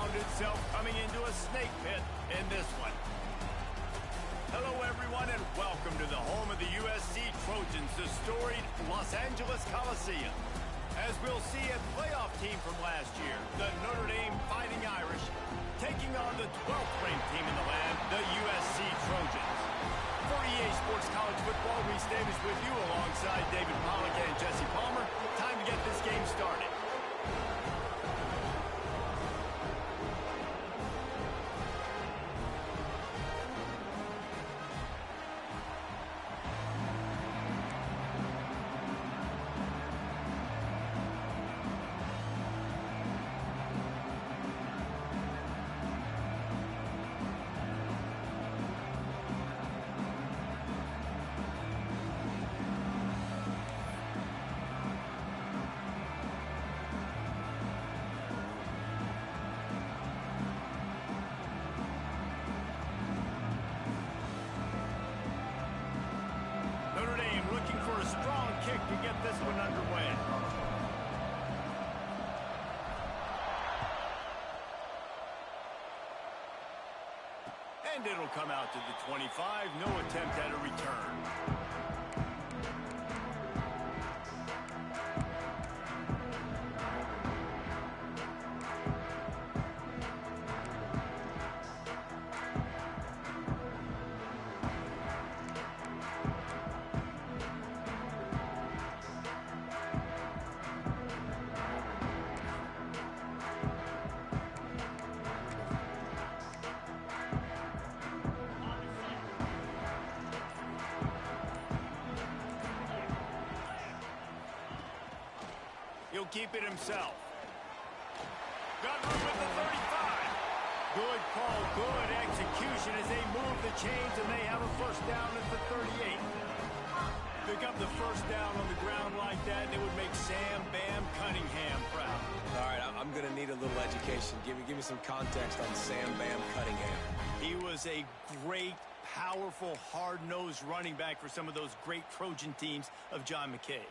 found itself coming into a snake pit in this one. Hello, everyone, and welcome to the home of the USC Trojans, the storied Los Angeles Coliseum. As we'll see, a playoff team from last year, the Notre Dame Fighting Irish, taking on the 12th ranked team in the land, the USC Trojans. For EA Sports College Football, Reese Davis with you alongside David Pollack and Jesse Palmer. Time to get this game started. Notre Dame looking for a strong kick to get this one underway. And it'll come out to the 25. No attempt at a return. He'll keep it himself. Got room with the 35. Good call, good execution as they move the chains, and they have a first down at the 38. Pick up the first down on the ground like that, and it would make Sam Bam Cunningham proud. All right, I'm going to need a little education. Give me some context on Sam Bam Cunningham. He was a great, powerful, hard-nosed running back for some of those great Trojan teams of John McKay.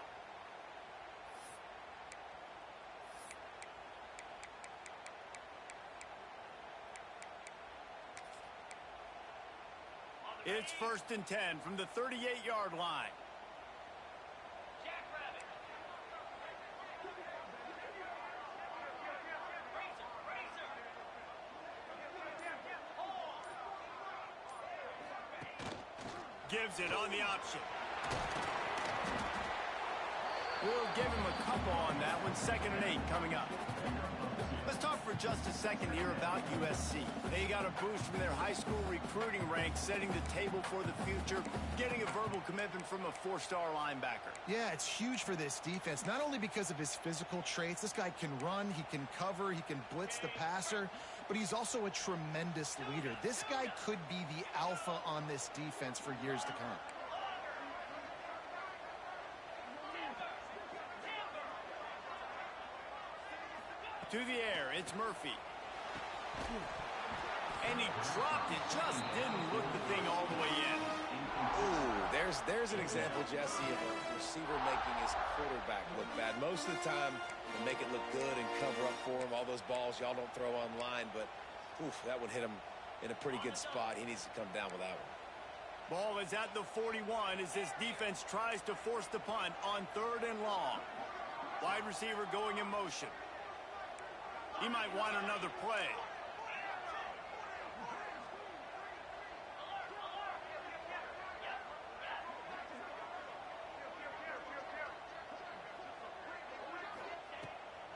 It's 1st and 10 from the 38-yard line. Gives it on the option. We'll give him a couple on that one. 2nd and 8 coming up. Let's talk for just a second here about USC. They got a boost from their high school recruiting ranks, setting the table for the future, getting a verbal commitment from a 4-star linebacker. Yeah, it's huge for this defense, not only because of his physical traits. This guy can run, he can cover, he can blitz the passer, but he's also a tremendous leader. This guy could be the alpha on this defense for years to come. To the air, it's Murphy. And he dropped it, just didn't look the thing all the way in. Ooh, there's an example, Jesse, of a receiver making his quarterback look bad. Most of the time, they make it look good and cover up for him. All those balls y'all don't throw online, but oof, that would hit him in a pretty good spot. He needs to come down with that one. Ball is at the 41 as this defense tries to force the punt on 3rd and long. Wide receiver going in motion. He might want another play.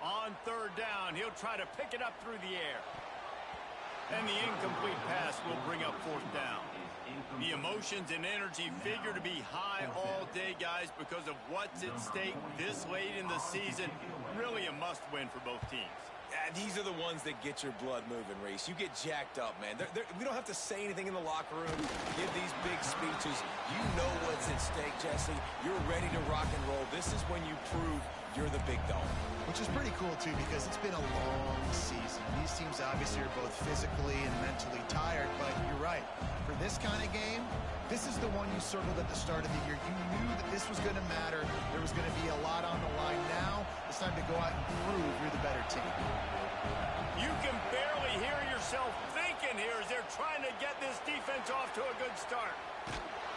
On 3rd down, he'll try to pick it up through the air. And the incomplete pass will bring up 4th down. The emotions and energy figure to be high all day, guys, because of what's at stake this late in the season. Really a must-win for both teams. These are the ones that get your blood moving, Reese. You get jacked up, man. We don't have to say anything in the locker room, give these big speeches. You know what's at stake, Jesse. You're ready to rock and roll. This is when you prove you're the big dog. Which is pretty cool, too, because it's been a long season. These teams obviously are both physically and mentally tired, but you're right. For this kind of game, this is the one you circled at the start of the year. You knew that this was going to matter. There was going to be a lot on the line. Now it's time to go out and prove you're the better team. You can barely trying to get this defense off to a good start.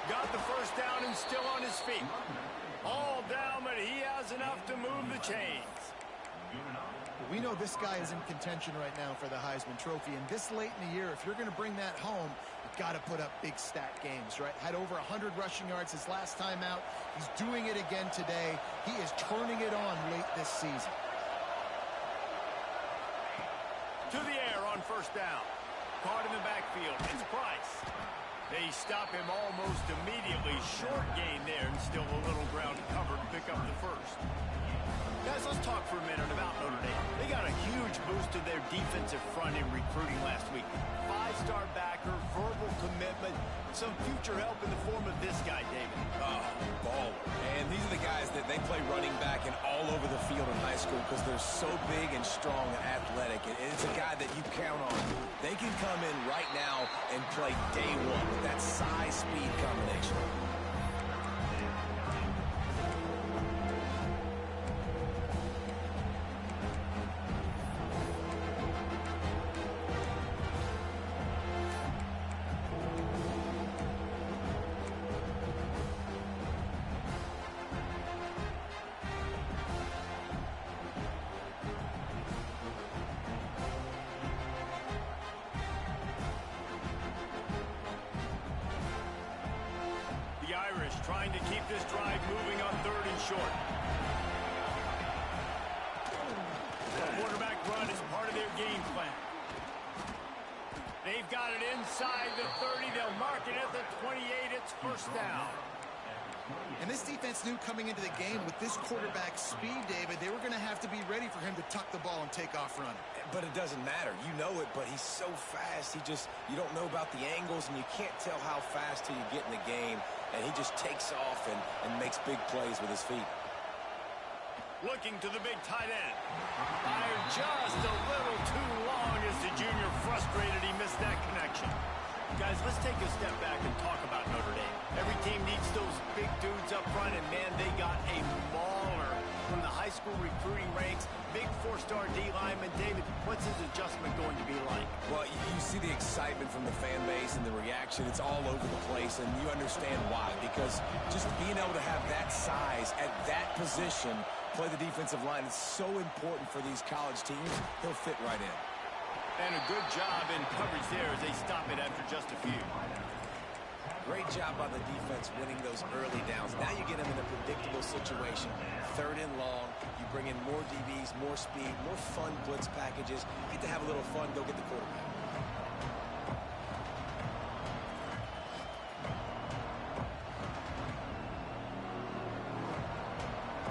Got the first down and still on his feet. All down, but he has enough to move the chains. We know this guy is in contention right now for the Heisman Trophy, and this late in the year, if you're going to bring that home, you've got to put up big stat games, right? Had over 100 rushing yards his last time out. He's doing it again today. He is turning it on late this season. To the air on first down. Caught in the backfield. It's Price. They stop him almost immediately. Short gain there and still a little ground to cover to pick up the first. Guys, let's talk for a minute about Notre Dame. They got a huge boost to their defensive front in recruiting last week. Five-star backer, verbal commitment, some future help in the form of this guy, David. Baller. And these are the guys that they play running back and all over the field in high school because they're so big and strong and athletic. And it's a guy that you count on. They can come in right now and play day one with that size-speed combination. Trying to keep this drive moving on third and short. The quarterback run is part of their game plan. They've got it inside the 30. They'll mark it at the 28. It's first down. And this defense knew coming into the game with this quarterback's speed, David, they were going to have to be ready for him to tuck the ball and take off running. But it doesn't matter. You know it, but he's so fast. You don't know about the angles, and you can't tell how fast till you get in the game. And he just takes off and makes big plays with his feet. Looking to the big tight end. Fired just a little too long as the junior frustrated he missed that connection. Guys, let's take a step back and talk about Notre Dame. Every team needs those big dudes up front, and man, they got a mauler from the high school recruiting ranks. Big four-star D lineman. David, what's his adjustment going to be like? Well, you see the excitement from the fan base and the reaction. It's all over the place, and you understand why. Because just being able to have that size at that position, play the defensive line, is so important for these college teams. He'll fit right in. And a good job in coverage there as they stop it after just a few. Great job by the defense winning those early downs. Now you get them in a predictable situation. Third and long, you bring in more DBs, more speed, more fun blitz packages. You get to have a little fun, go get the quarterback.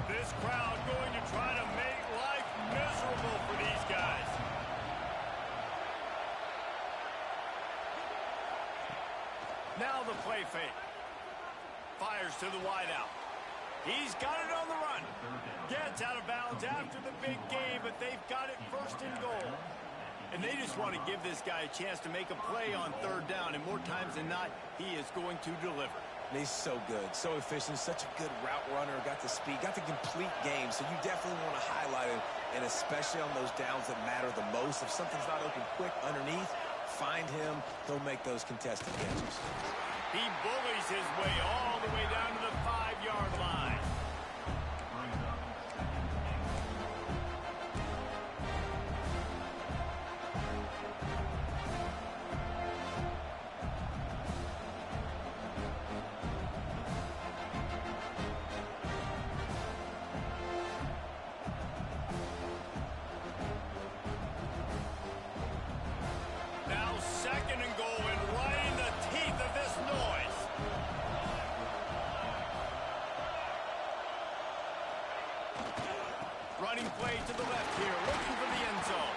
This crowd going to try to make life miserable for these guys. Now the play fake. Fires to the wideout. He's got it on the run. Gets out of bounds after the big game, but they've got it first and goal. And they just want to give this guy a chance to make a play on third down, and more times than not, he is going to deliver. And he's so good, so efficient, such a good route runner, got the speed, got the complete game. So you definitely want to highlight him, and especially on those downs that matter the most. If something's not open quick underneath, find him, he'll make those contested catches. He bullies his way all the way down to the 5-yard line. Now second and goal, and right in the teeth of this noise. Running play to the left here, looking for the end zone.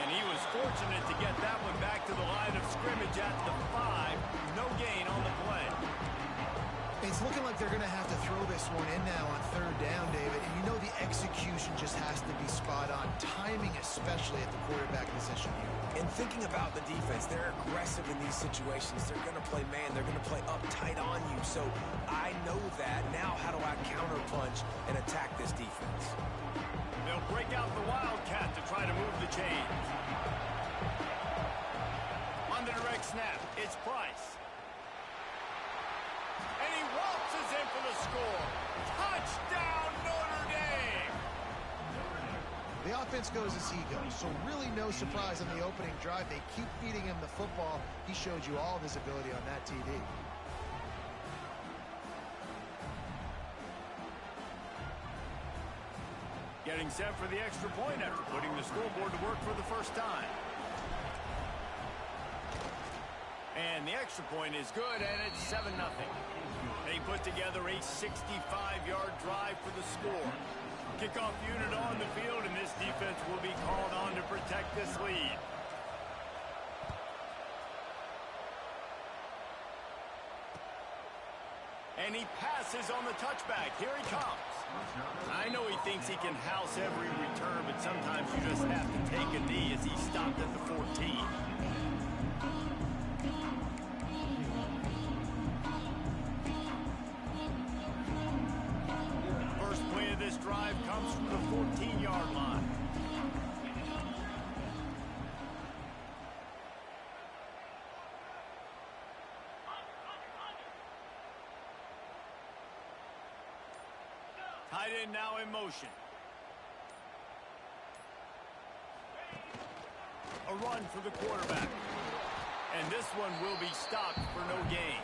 And he was fortunate to get that one back to the line of scrimmage at the 5. No gain on the play. It's looking like they're going to have to throw this one in now on third down, David. And you know the execution just has to be spot on. Timing especially at the quarterback position here. And thinking about the defense, they're aggressive in these situations. They're going to play man. They're going to play up tight on you. So I know that. Now how do I counterpunch and attack this defense? They'll break out the Wildcat to try to move the chains. On the direct The offense goes as he goes, so really no surprise on the opening drive. They keep feeding him the football. He showed you all of his ability on that TD. Getting set for the extra point after putting the scoreboard to work for the first time. And the extra point is good, and it's 7-0. They put together a 65-yard drive for the score. Kickoff unit on the field, and this defense will be called on to protect this lead. And he passes on the touchback. Here he comes. I know he thinks he can house every return, but sometimes you just have to take a knee as he stopped at the 14. First play of this drive comes from the 14-yard line. Tight end now in motion. A run for the quarterback. And this one will be stopped for no gain.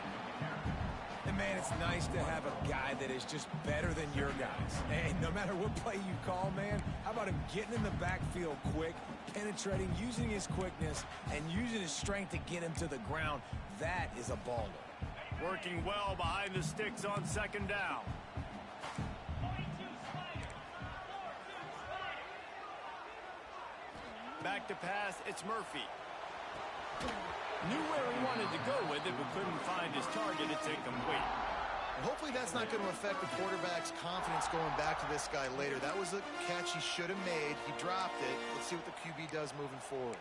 And man, it's nice to have a guy that is just better than your guys. And no matter what play you call, man, how about him getting in the backfield quick, penetrating, using his quickness, and using his strength to get him to the ground. That is a baller. Working well behind the sticks on second down. Back to pass, it's Murphy. Knew where he wanted to go with it, but couldn't find his target. It's incomplete. Hopefully that's not going to affect the quarterback's confidence going back to this guy later. That was a catch he should have made. He dropped it. Let's see what the QB does moving forward.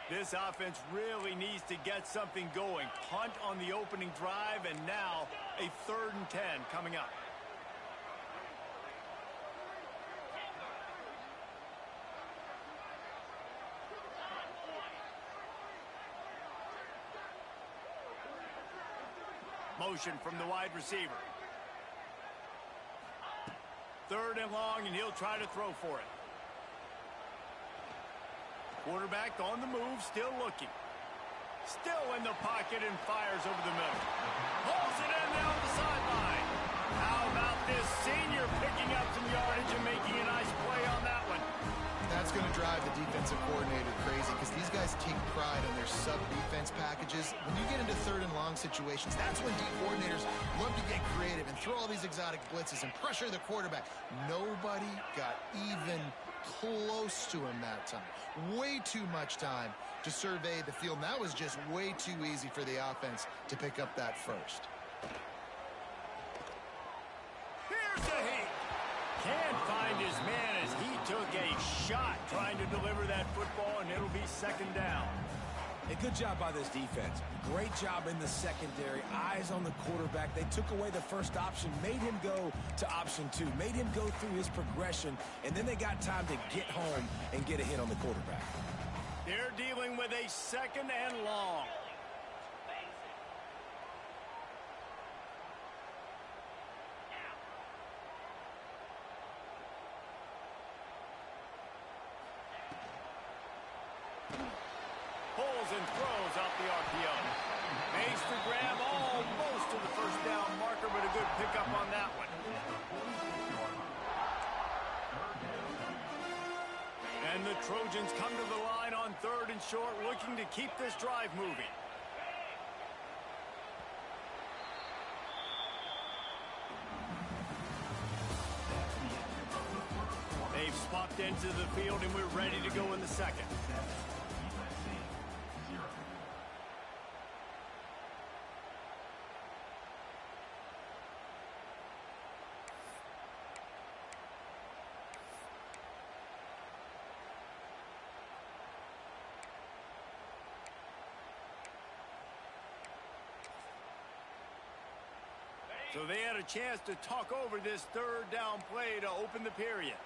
This offense really needs to get something going. Punt on the opening drive, and now a 3rd and 10 coming up. Motion from the wide receiver. 3rd and long, and he'll try to throw for it. Quarterback on the move, still looking. Still in the pocket and fires over the middle. Pulls it in down the sideline. How about this senior picking up some yardage and making a nice play on that one? That's going to drive the defensive coordinator crazy because these guys take pride in their sub-defense packages. When you get into 3rd and long situations, that's when D coordinators love to get creative and throw all these exotic blitzes and pressure the quarterback. Nobody got even close to him that time. Way too much time to survey the field. And that was just way too easy for the offense to pick up that first. Here's a hit. Can't find his man as he took a shot trying to deliver that football, and it'll be 2nd down. A good job by this defense. Great job in the secondary. Eyes on the quarterback. They took away the first option, made him go to option 2, made him go through his progression, and then they got time to get home and get a hit on the quarterback. They're dealing with a 2nd and long. Pulls and throws off the RPO. Makes the grab almost to the 1st down marker, but a good pickup on that one. And the Trojans come to the line on 3rd and short, looking to keep this drive moving. They've swapped into the field, and we're ready to go in the 2nd. So they had a chance to talk over this 3rd down play to open the period.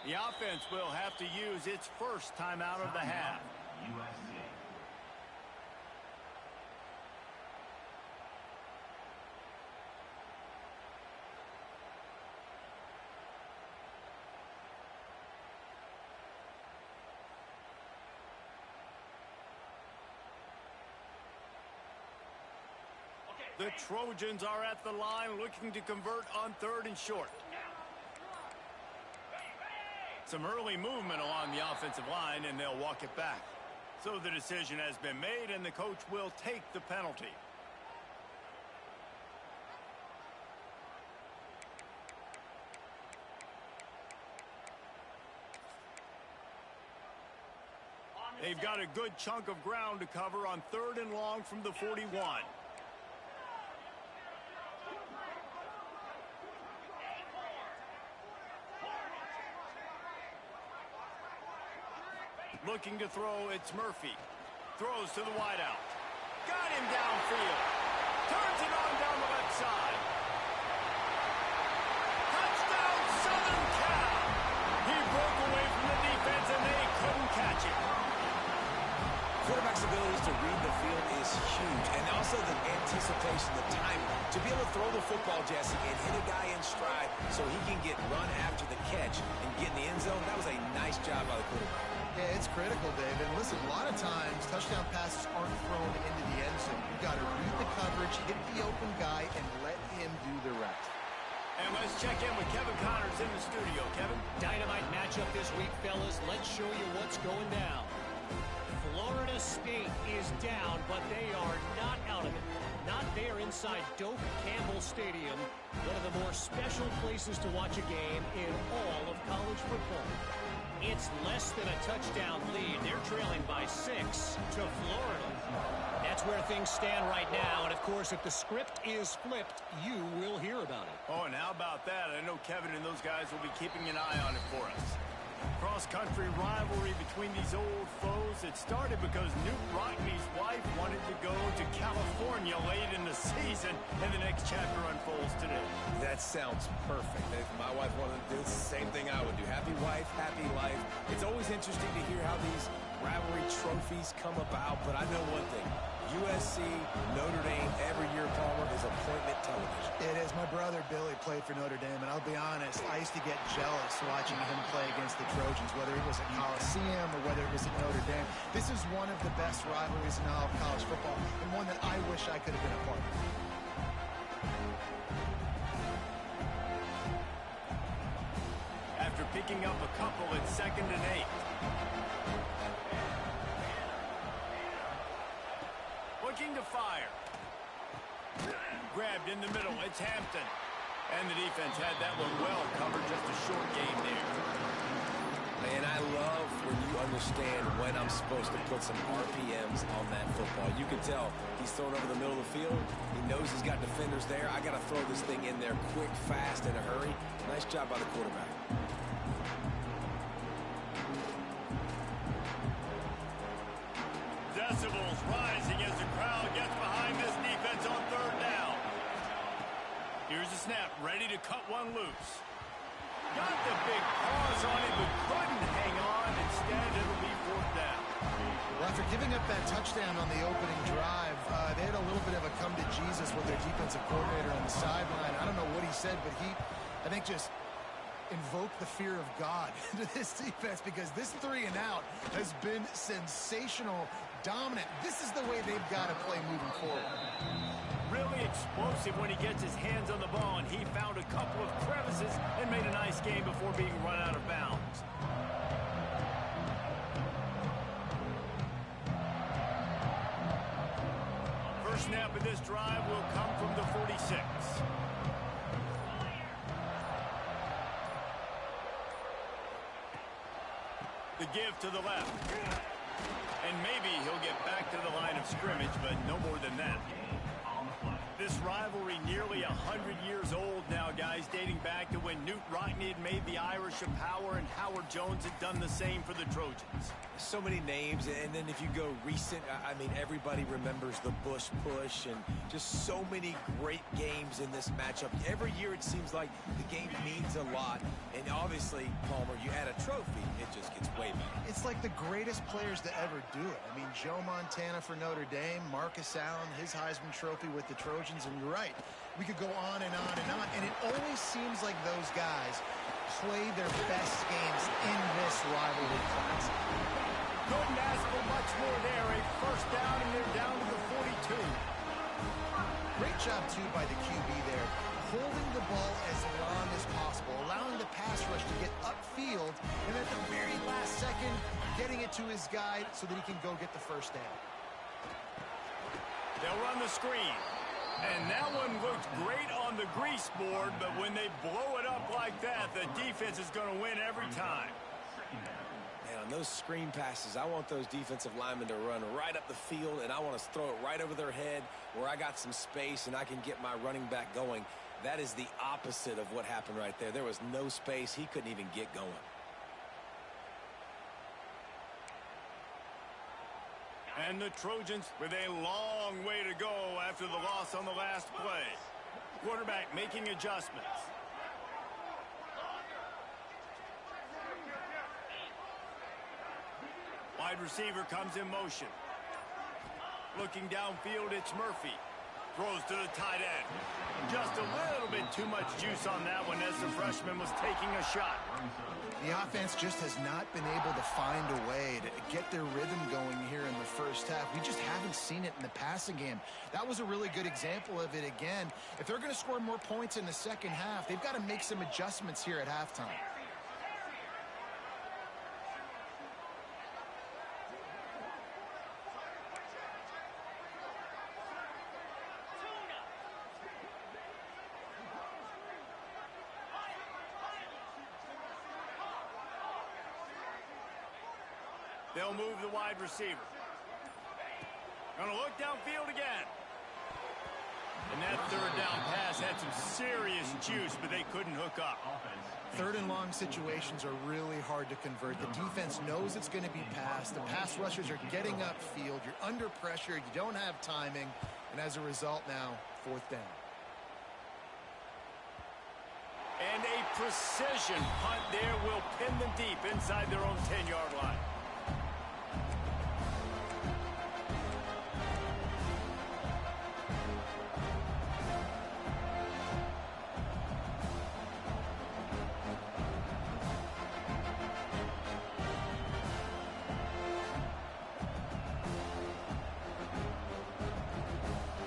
The offense will have to use its first timeout of the half. USC. The Trojans are at the line looking to convert on 3rd and short. Some early movement along the offensive line, and they'll walk it back. So the decision has been made, and the coach will take the penalty. They've got a good chunk of ground to cover on 3rd and long from the 41. Looking to throw, it's Murphy. Throws to the wideout. Got him downfield. Turns it on down the left side. Touchdown, Southern Cal. He broke away from the defense, and they couldn't catch him. Quarterback's abilities to read the field is huge, and also the anticipation, the time to be able to throw the football, Jesse, and hit a guy in stride so he can get run after the catch and get in the end zone. That was a nice job by the quarterback. Yeah, it's critical, David. Listen, a lot of times touchdown passes aren't thrown into the end zone. You've got to read the coverage, hit the open guy, and let him do the rest. And let's check in with Kevin Connors in the studio. Kevin? Dynamite matchup this week, fellas. Let's show you what's going down. Florida State is down, but they are not out of it. Not there inside Doak Campbell Stadium, one of the more special places to watch a game in all of college football. It's less than a touchdown lead. They're trailing by 6 to Florida. That's where things stand right now. And, of course, if the script is flipped, you will hear about it. Oh, and how about that? I know Kevin and those guys will be keeping an eye on it for us. Cross-country rivalry between these old foes. It started because Newt Rockne's wife wanted to go to California late in the season, and the next chapter unfolds today. That sounds perfect. If my wife wanted to do the same thing I would do. Happy wife, happy life. It's always interesting to hear how these rivalry trophies come about, but I know one thing. USC, Notre Dame, every year, Palmer, is appointment television. It is. My brother Billy played for Notre Dame, and I'll be honest, I used to get jealous watching him play against the Trojans, whether it was at Coliseum or whether it was at Notre Dame. This is one of the best rivalries in all of college football, and one that I wish I could have been a part of. After picking up a couple at 2nd and 8. Looking to fire. Grabbed in the middle. It's Hampton. And the defense had that one well covered. Just a short game there. Man, I love when you understand when I'm supposed to put some RPMs on that football. You can tell he's thrown over the middle of the field. He knows he's got defenders there. I got to throw this thing in there quick, fast, in a hurry. Nice job by the quarterback. Decibels rising as the crowd gets behind this defense on 3rd down. Here's a snap, ready to cut one loose. Got the big paws on it, but couldn't hang on. Instead, it'll be 4th down. Well, after giving up that touchdown on the opening drive, they had a little bit of a come to Jesus with their defensive coordinator on the sideline. I don't know what he said, but he, I think, just invoked the fear of God into this defense, because this 3 and out has been sensational, dominant. This is the way they've got to play moving forward. Really explosive when he gets his hands on the ball, and he found a couple of crevices and made a nice game before being run out of bounds. First snap of this drive will come from the 46. The give to the left. And maybe he'll get back to the line of scrimmage, but no more than that. This rivalry nearly 100 years old now, guys, dating back to when Newt Rockne had made the Irish a power and Howard Jones had done the same for the Trojans. So many names, and then if you go recent, I mean, everybody remembers the Bush push, and just so many great games in this matchup. Every year it seems like the game means a lot, and obviously, Palmer, you add a trophy, it just gets way better. It's like the greatest players to ever do it. I mean, Joe Montana for Notre Dame, Marcus Allen, his Heisman Trophy with the Trojans, and you're right. We could go on and on and on, and it always seems like those guys play their best games in this rivalry class. Couldn't ask for much more there. A first down, and they're down to the 42. Great job, too, by the QB there, holding the ball as long as possible, allowing the pass rush to get upfield, and at the very last second, getting it to his guy so that he can go get the first down. They'll run the screen. And that one looked great on the grease board, but when they blow it up like that, the defense is going to win every time. Man, on those screen passes, I want those defensive linemen to run right up the field, and I want to throw it right over their head where I got some space and I can get my running back going. That is the opposite of what happened right there. There was no space. He couldn't even get going. And the Trojans with a long way to go after the loss on the last play. Quarterback making adjustments. Wide receiver comes in motion. Looking downfield, it's Murphy. Throws to the tight end. Just a little bit too much juice on that one as the freshman was taking a shot. The offense just has not been able to find a way to get their rhythm going here in the first half. We just haven't seen it in the passing game. That was a really good example of it again. If they're going to score more points in the second half, they've got to make some adjustments here at halftime. They'll move the wide receiver. Gonna look downfield again. And that third down pass had some serious juice, but they couldn't hook up. Third and long situations are really hard to convert. The defense knows it's going to be passed. The pass rushers are getting upfield. You're under pressure. You don't have timing. And as a result now, fourth down. And a precision punt there will pin them deep inside their own 10-yard line.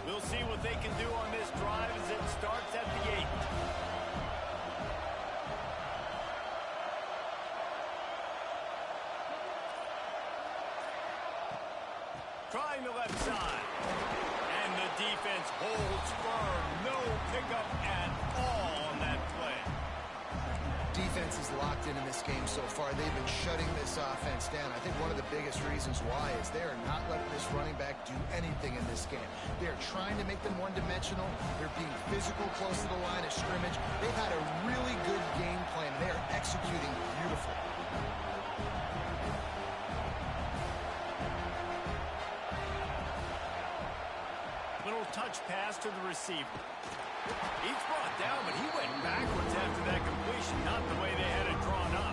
We'll see what they can do on this drive as it starts at the 8. Trying the left side. And the defense holds firm. No pickup at all on that play. Defense is locked in this game so far. They've been shutting this offense down. I think one of the biggest reasons why is they are not letting this running back do anything in this game. They are trying to make them one-dimensional. They're being physical close to the line of scrimmage. They've had a really good game plan. They are executing beautifully. Little touch pass to the receiver. He's brought down, but he went backwards after that completion, not the way they had it drawn up.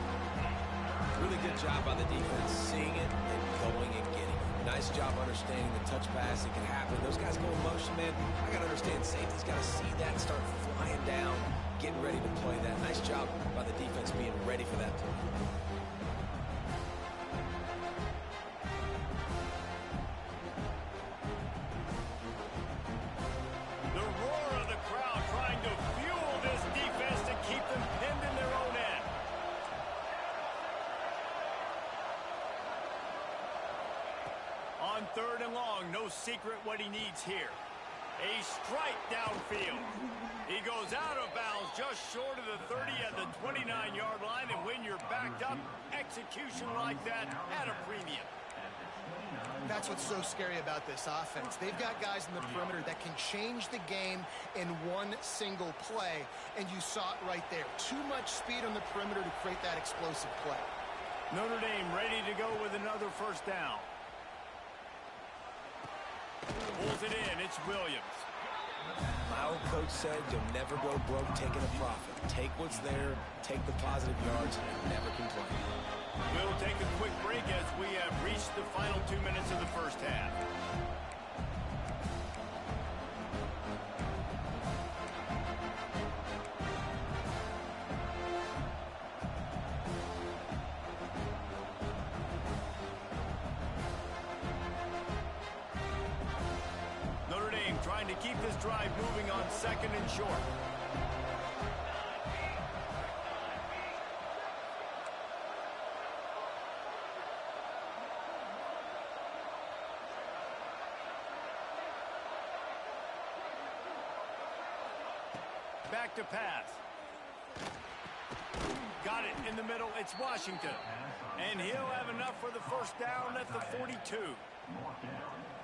Really good job by the defense, seeing it and going and getting it. Nice job understanding the touch pass. It can happen. Those guys go in motion, man. I got to understand safety's got to see that, start flying down, getting ready to play that. Nice job by the defense being ready for that play. On third and long, no secret what he needs here. A strike downfield. He goes out of bounds just short of the 30 at the 29-yard line, and when you're backed up, execution like that at a premium. That's what's so scary about this offense. They've got guys in the perimeter that can change the game in one single play, and you saw it right there. Too much speed on the perimeter to create that explosive play. Notre Dame ready to go with another first down. Pulls it in. It's Williams. My old coach said you'll never go broke taking a profit. Take what's there, take the positive yards, and never complain. We'll take a quick break as we have reached the final 2 minutes of the first half. Notre Dame trying to keep this drive moving on 2nd and short. Back to pass. Got it in the middle. It's Washington. And he'll have enough for the first down at the 42.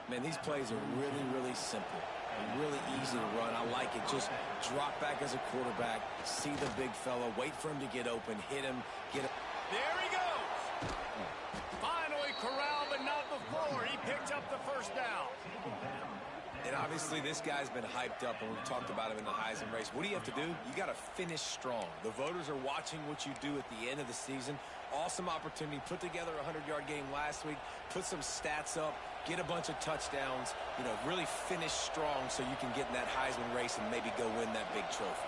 Man, these plays are really, really simple and really easy to run. I like it. Just drop back as a quarterback, see the big fella, wait for him to get open, hit him, get it. There he goes. Finally corralled, but not before. He picked up the first down. And obviously this guy's been hyped up, and we've talked about him in the Heisman race. What do you have to do? You got to finish strong. The voters are watching what you do at the end of the season. Awesome opportunity. Put together a 100-yard game last week. Put some stats up. Get a bunch of touchdowns. You know, really finish strong so you can get in that Heisman race and maybe go win that big trophy.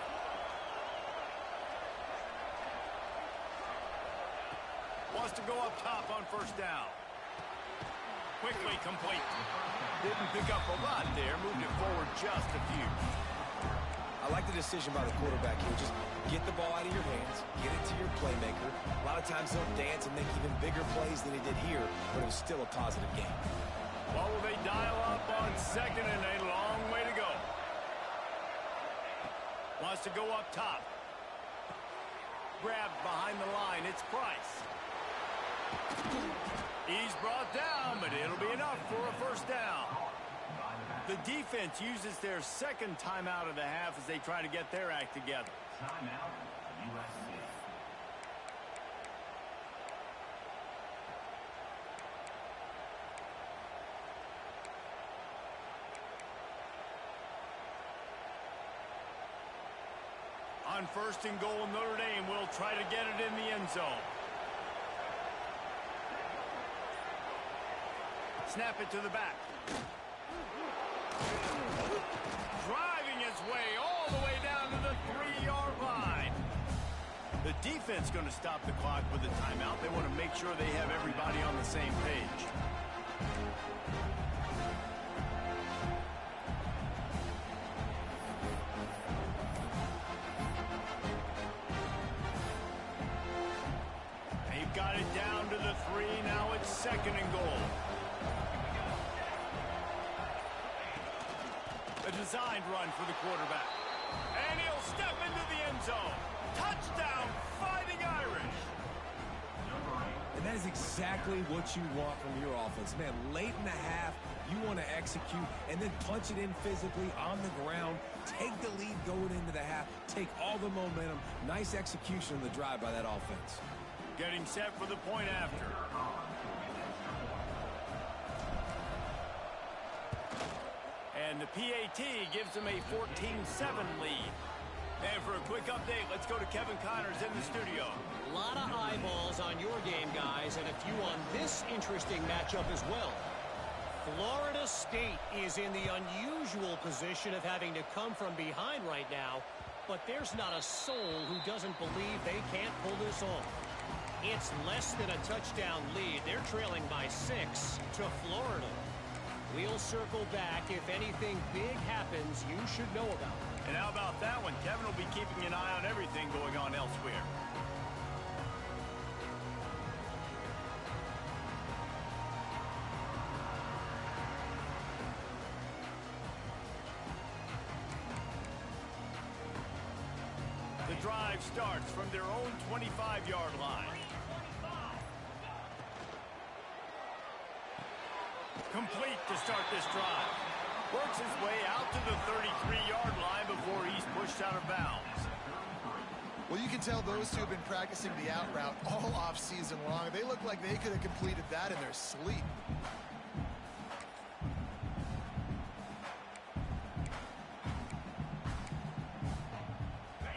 Wants to go up top on first down. Quickly complete. Didn't pick up a lot there. Moved it forward just a few. I like the decision by the quarterback here. Just get the ball out of your hands. Get it to your playmaker. A lot of times he'll dance and make even bigger plays than he did here, but it was still a positive game. Well, will they dial up on 2nd and a long way to go? Wants to go up top. Grabbed behind the line. It's Price. He's brought down, but it'll be enough for a first down. The defense uses their 2nd timeout of the half as they try to get their act together. Timeout, USC. On 1st and goal, Notre Dame will try to get it in the end zone. Snap it to the back. Driving his way all the way down to the 3-yard line. The defense going to stop the clock with a timeout. They want to make sure they have everybody on the same page. They've got it down to the 3. Now it's 2nd and goal. A designed run for the quarterback. And he'll step into the end zone. Touchdown, Fighting Irish. And that is exactly what you want from your offense. Man, late in the half, you want to execute and then punch it in physically on the ground. Take the lead going into the half. Take all the momentum. Nice execution of the drive by that offense. Getting set for the point after. And the PAT gives them a 14-7 lead. And for a quick update, let's go to Kevin Connors in the studio. A lot of eyeballs on your game, guys, and a few on this interesting matchup as well. Florida State is in the unusual position of having to come from behind right now, but there's not a soul who doesn't believe they can't pull this off. It's less than a touchdown lead. They're trailing by 6 to Florida. We'll circle back if anything big happens you should know about. And how about that one? Kevin will be keeping an eye on everything going on elsewhere. The drive starts from their own 25-yard line. Complete to start this drive. Works his way out to the 33-yard line before he's pushed out of bounds. Well, you can tell those two have been practicing the out route all off-season long. They look like they could have completed that in their sleep.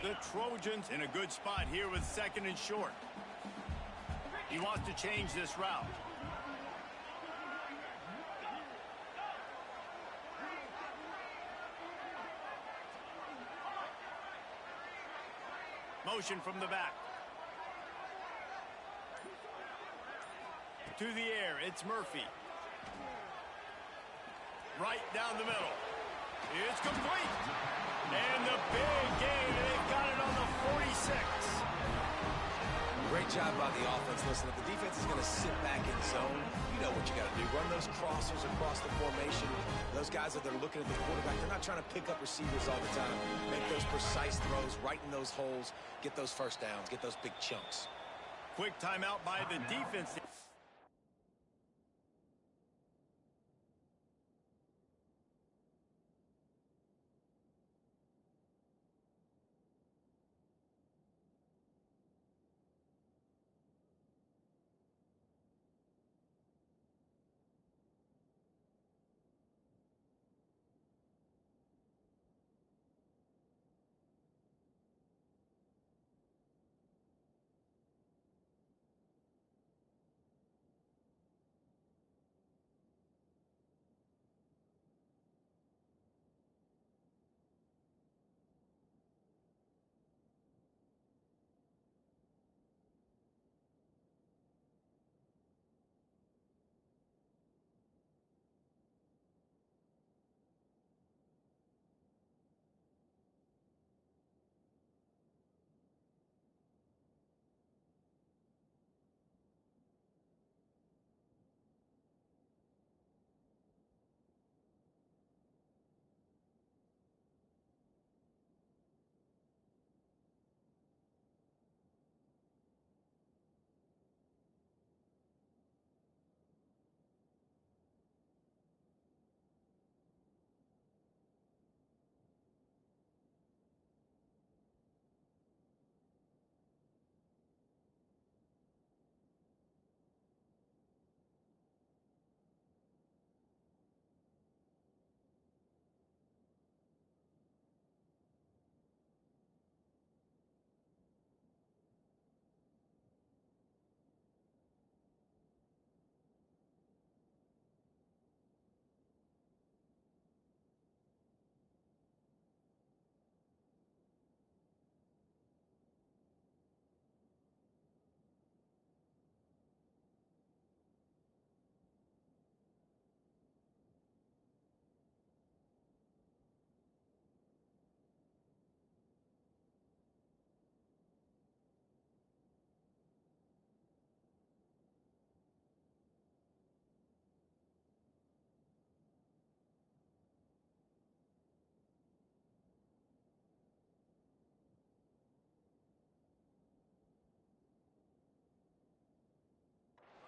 The Trojans in a good spot here with 2nd and short. He wants to change this route. Motion from the back. To the air, it's Murphy. Right down the middle. It's complete. And the big gain, they've got it on the 46. Great job by the offense. Listen, if the defense is going to sit back in zone, you know what you got to do. Run those crossers across the formation. Those guys that they're looking at the quarterback, they're not trying to pick up receivers all the time. Make those precise throws, right in those holes, get those first downs, get those big chunks. Quick timeout by the defense.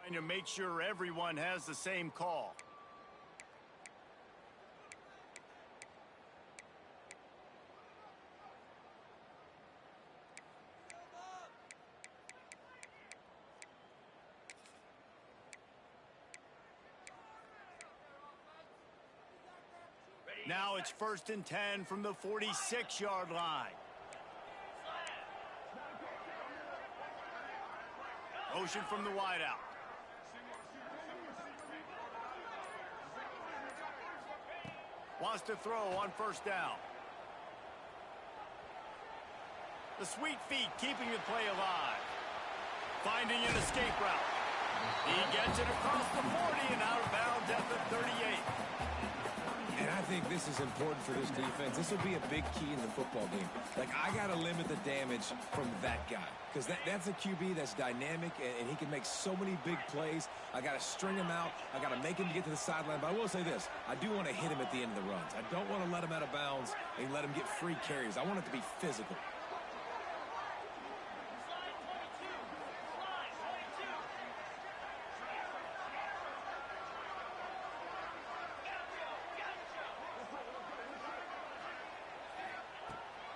Trying to make sure everyone has the same call. Now it's 1st and 10 from the 46-yard line. Motion from the wideout. Wants to throw on 1st down. The sweet feet keeping the play alive. Finding an escape route. He gets it across the 40 and out of bounds at the 38. And I think this is important for this defense. This will be a big key in the football game. Like, I got to limit the damage from that guy. Because that's a QB that's dynamic, and he can make so many big plays. I got to string him out. I got to make him get to the sideline. But I will say this. I do want to hit him at the end of the runs. I don't want to let him out of bounds and let him get free carries. I want it to be physical.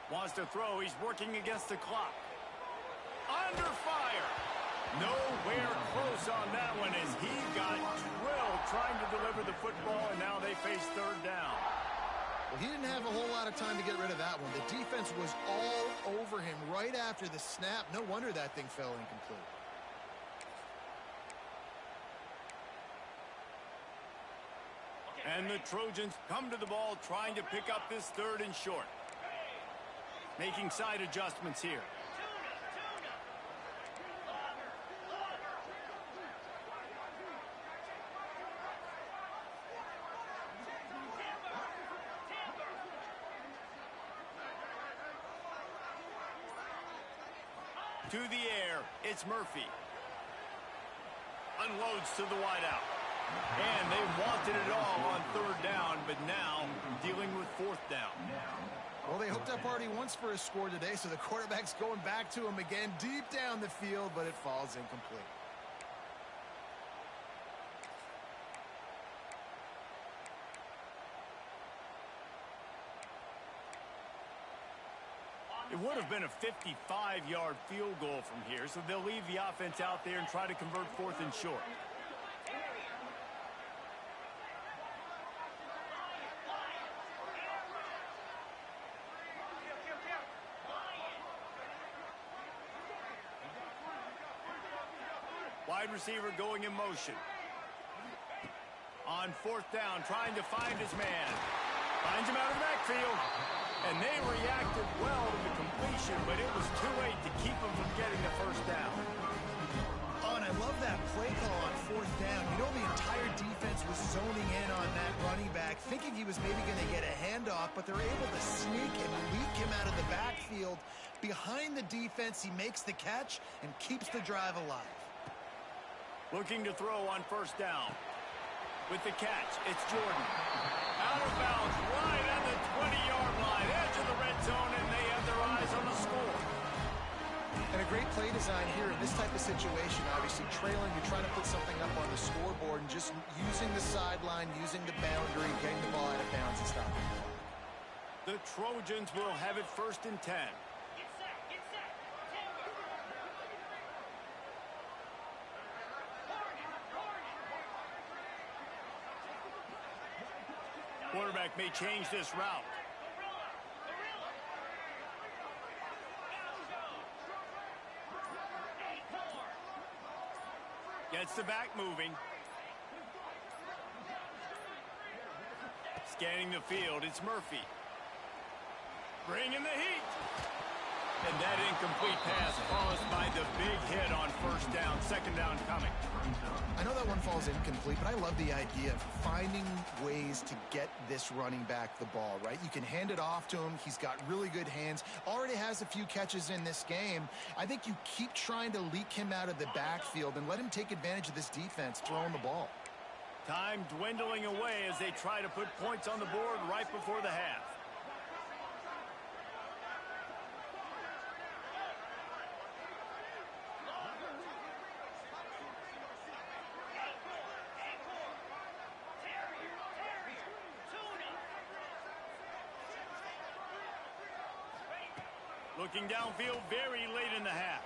Wants to throw. He's working against the clock. Under fire. Nowhere close on that one as he got drilled trying to deliver the football, and now they face 3rd down. Well, he didn't have a whole lot of time to get rid of that one. The defense was all over him right after the snap. No wonder that thing fell incomplete. And the Trojans come to the ball trying to pick up this 3rd and short. Making side adjustments here. To the air, it's Murphy. Unloads to the wideout. And they wanted it all on third down, but now dealing with fourth down. Well, they hooked up already once for a score today, so the quarterback's going back to him again deep down the field, but it falls incomplete. It would have been a 55-yard field goal from here, so they'll leave the offense out there and try to convert fourth and short. Wide receiver going in motion. On fourth down, trying to find his man. Finds him out of the backfield. And they reacted well to the completion, but it was too late to keep him from getting the first down. Oh, and I love that play call on fourth down. You know, the entire defense was zoning in on that running back, thinking he was maybe going to get a handoff, but they're able to sneak and leak him out of the backfield. Behind the defense, he makes the catch and keeps the drive alive. Looking to throw on first down. With the catch, it's Jordan. Out of bounds, right on the 20-yard line, edge of the red zone, and they have their eyes on the score. And a great play design here in this type of situation. Obviously, trailing, you're trying to put something up on the scoreboard, and just using the sideline, using the boundary, getting the ball out of bounds and stopping the clock. The Trojans will have it first and 10. Quarterback may change this route. Gets the back moving. Scanning the field, it's Murphy. Bringing the heat. And that incomplete pass caused by the big hit on first down. Second down coming. I know that one falls incomplete, but I love the idea of finding ways to get this running back the ball, right? You can hand it off to him. He's got really good hands. Already has a few catches in this game. I think you keep trying to leak him out of the backfield and let him take advantage of this defense throwing the ball. Time dwindling away as they try to put points on the board right before the half. Looking downfield very late in the half.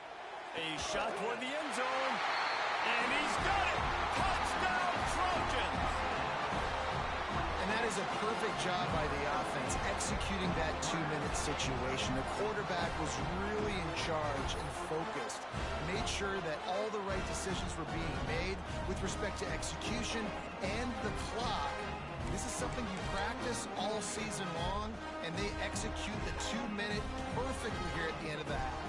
A shot toward the end zone. And he's got it! Touchdown, Trojans! And that is a perfect job by the offense, executing that two-minute situation. The quarterback was really in charge and focused. Made sure that all the right decisions were being made with respect to execution and the clock. This is something you practice all season long, and they execute the 2-minute perfectly here at the end of the half.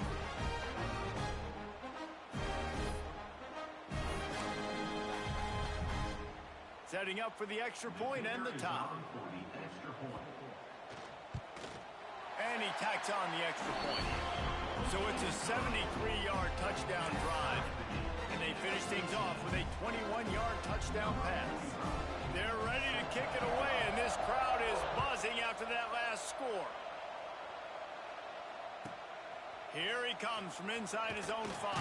Setting up for the extra point and the top. And he tacks on the extra point. So it's a 73-yard touchdown drive. And they finish things off with a 21-yard touchdown pass. They're ready to kick it away, and this crowd is buzzing after that last score. Here he comes from inside his own 5.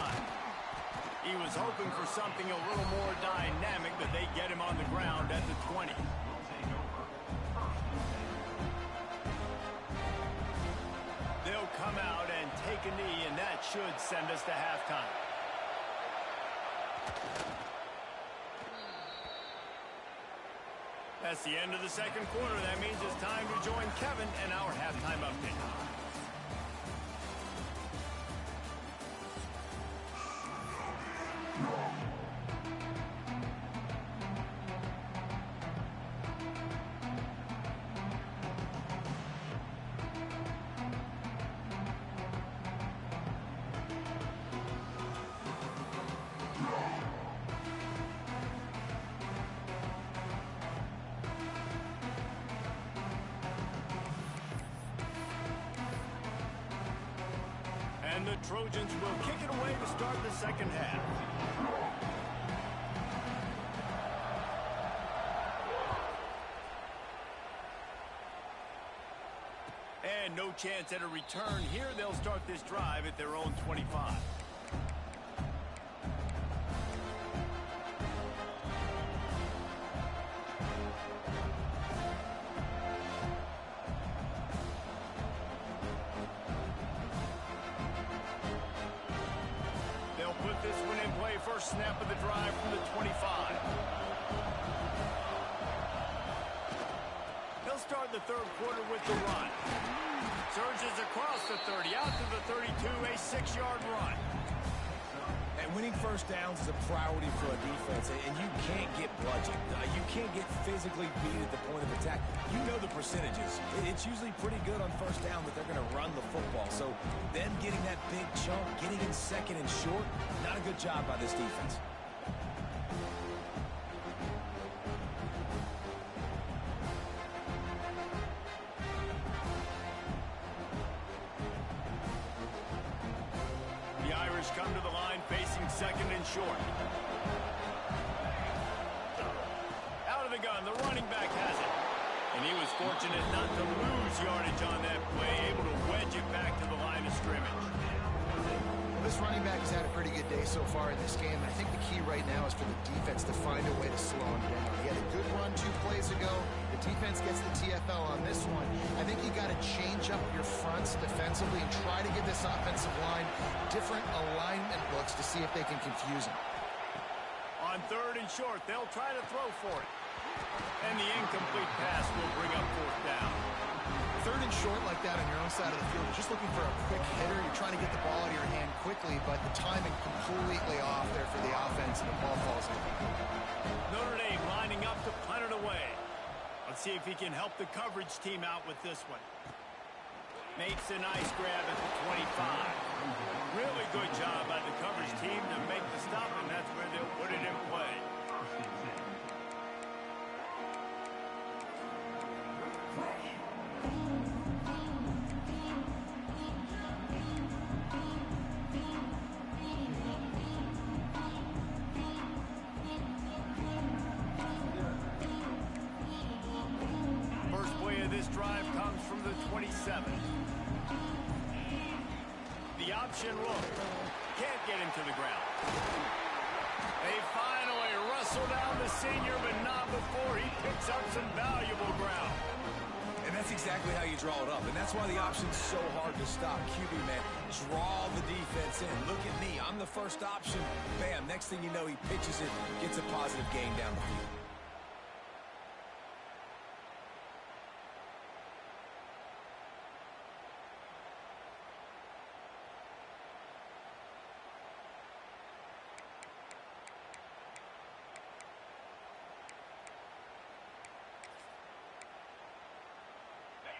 He was hoping for something a little more dynamic, but they get him on the ground at the 20. They'll come out and take a knee, and that should send us to halftime. That's the end of the second quarter. That means it's time to join Kevin and our halftime update. And the Trojans will kick it start the second half. And no chance at a return here. They'll start this drive at their own 25. They'll put this one in play. First snap of the drive from the 25. They'll start the third quarter with the run. Surges across the 30, out to the 32, a 6-yard run. And winning first downs is a priority for a defense, and you can't get bludgeoned. You can't get physically beat at the point of attack. You know the percentages. It's usually pretty good on first down that they're going to run the football. So them getting that big chunk, getting in second and short, not a good job by this defense. Come to the line facing second and short. Out of the gun, the running back has it. And he was fortunate not to lose yardage on that play, able to wedge it back to the line of scrimmage. This running back has had a pretty good day so far in this game. And I think the key right now is for the defense to find a way to slow him down. He had a good run 2 plays ago. The defense gets the TFL on this one. I think you got to change up your fronts defensively and try to give this offensive line different alignment looks to see if they can confuse him. On third and short, they'll try to throw for it. And the incomplete pass will bring up fourth down. Third and short like that on your own side of the field, you're just looking for a quick hitter. You're trying to get the ball out of your hand quickly, but the timing completely off there for the offense, and the ball falls in. Notre Dame lining up to punt it away. Let's see if he can help the coverage team out with this one. Makes a nice grab at the 25. Really good job by the coverage team to make the stop, and that's where they'll put it in play. First play of this drive comes from the 27. The option look. Can't get him to the ground. They finally wrestle down the senior, but not before he picks up some valuable ground. And that's exactly how you draw it up. And that's why the option's so hard to stop. QB, man, draw the defense in. Look at me. I'm the first option. Bam. Next thing you know, he pitches it, gets a positive gain down the field.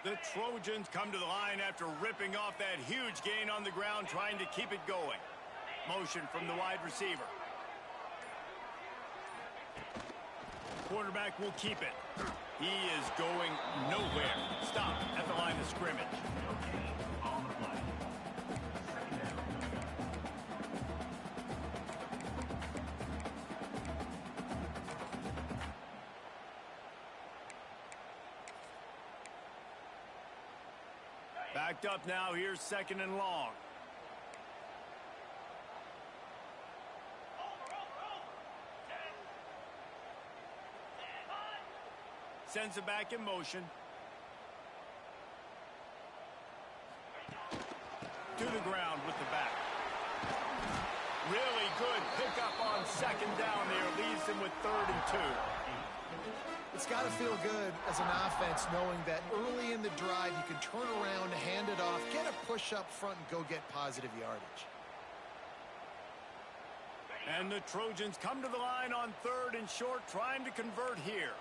The Trojans come to the line after ripping off that huge gain on the ground, trying to keep it going. Motion from the wide receiver. Quarterback will keep it. He is going nowhere. Stop at the line of scrimmage. On the play. Second down. Backed up now. Here's second and long. Sends it back in motion. To the ground with the back. Really good pickup on second down there. Leaves him with 3rd and 2. It's got to feel good as an offense knowing that early in the drive you can turn around, hand it off, get a push up front, and go get positive yardage. And the Trojans come to the line on 3rd and short, trying to convert here.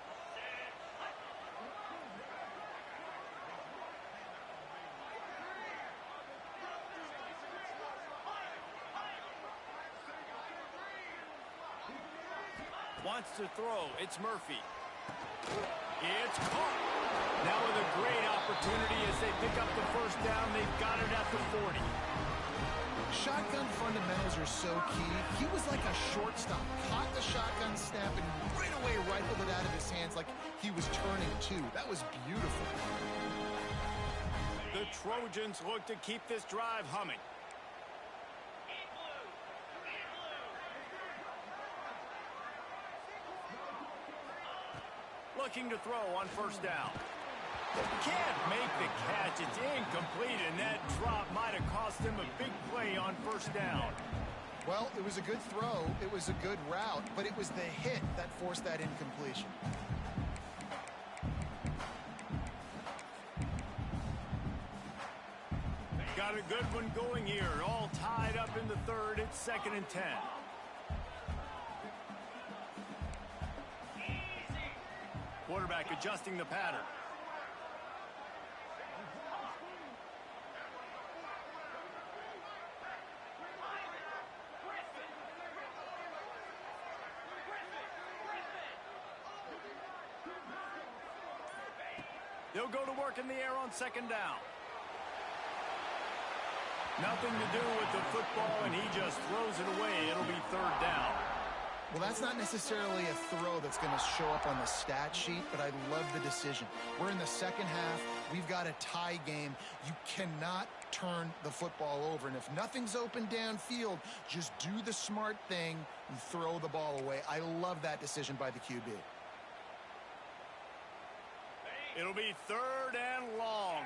Wants to throw. It's Murphy. It's caught. Now with a great opportunity as they pick up the first down. They've got it at the 40. Shotgun fundamentals are so key. He was like a shortstop, caught the shotgun snap and right away rifled it out of his hands like he was turning two. That was beautiful. The Trojans look to keep this drive humming. Looking to throw on first down. Can't make the catch. It's incomplete, and that drop might have cost him a big play on first down. Well, it was a good throw. It was a good route, but it was the hit that forced that incompletion. Got a good one going here. All tied up in the third. It's 2nd and 10. Quarterback adjusting the pattern. They'll go to work in the air on 2nd down. Nothing to do with the football, and he just throws it away. It'll be 3rd down. Well, that's not necessarily a throw that's going to show up on the stat sheet, but I love the decision. We're in the second half. We've got a tie game. You cannot turn the football over. And if nothing's open downfield, just do the smart thing and throw the ball away. I love that decision by the QB. It'll be 3rd and long.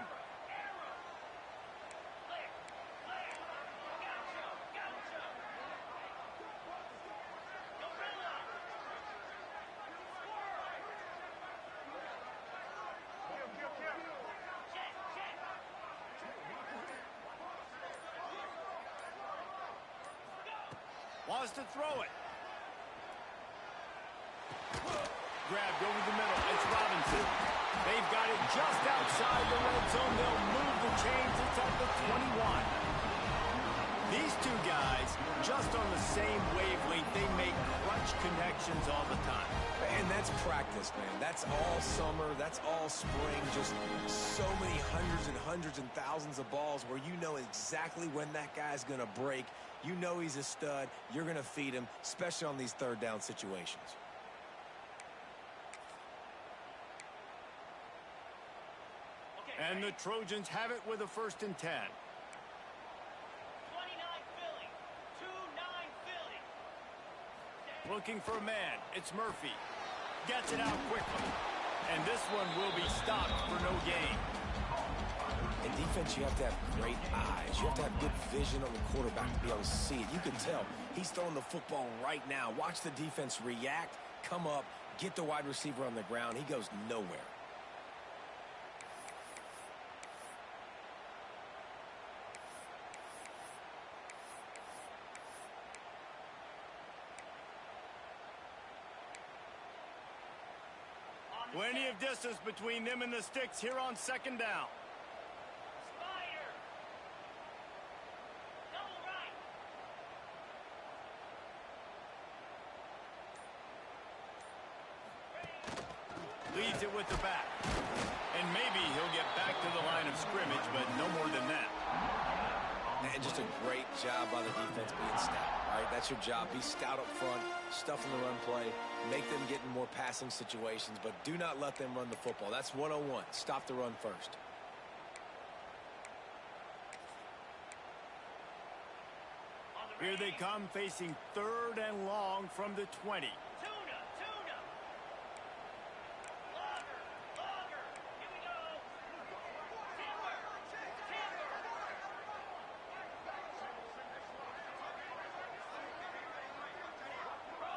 Wants to throw it. Grabbed over the middle. It's Robinson. They've got it just outside the red zone. They'll move the chains. It's at the 21. These two guys, just on the same wavelength, they make clutch connections all the time. And that's practice, man. That's all summer. That's all spring. Just so many hundreds and thousands of balls where you know exactly when that guy's going to break. You know he's a stud. You're going to feed him, especially on these 3rd down situations. And the Trojans have it with a 1st and 10. 29 Philly. 2-9 Philly. Looking for a man. It's Murphy. Gets it out quickly. And this one will be stopped for no gain. In defense, you have to have great eyes. You have to have good vision on the quarterback to be able to see it. You can tell he's throwing the football right now. Watch the defense react, come up, get the wide receiver on the ground. He goes nowhere. Plenty of distance between them and the sticks here on 2nd down. Spider. Double right. Leads it with the back. And maybe he'll get back to the line of scrimmage, but no more than that. And just a great job by the defense being stout, right? That's your job. Be stout up front, stuff in the run play, make them get in more passing situations, but do not let them run the football. That's 101. Stop the run first. Here they come, facing 3rd and long from the 20. Tuna. Logger. Here we go.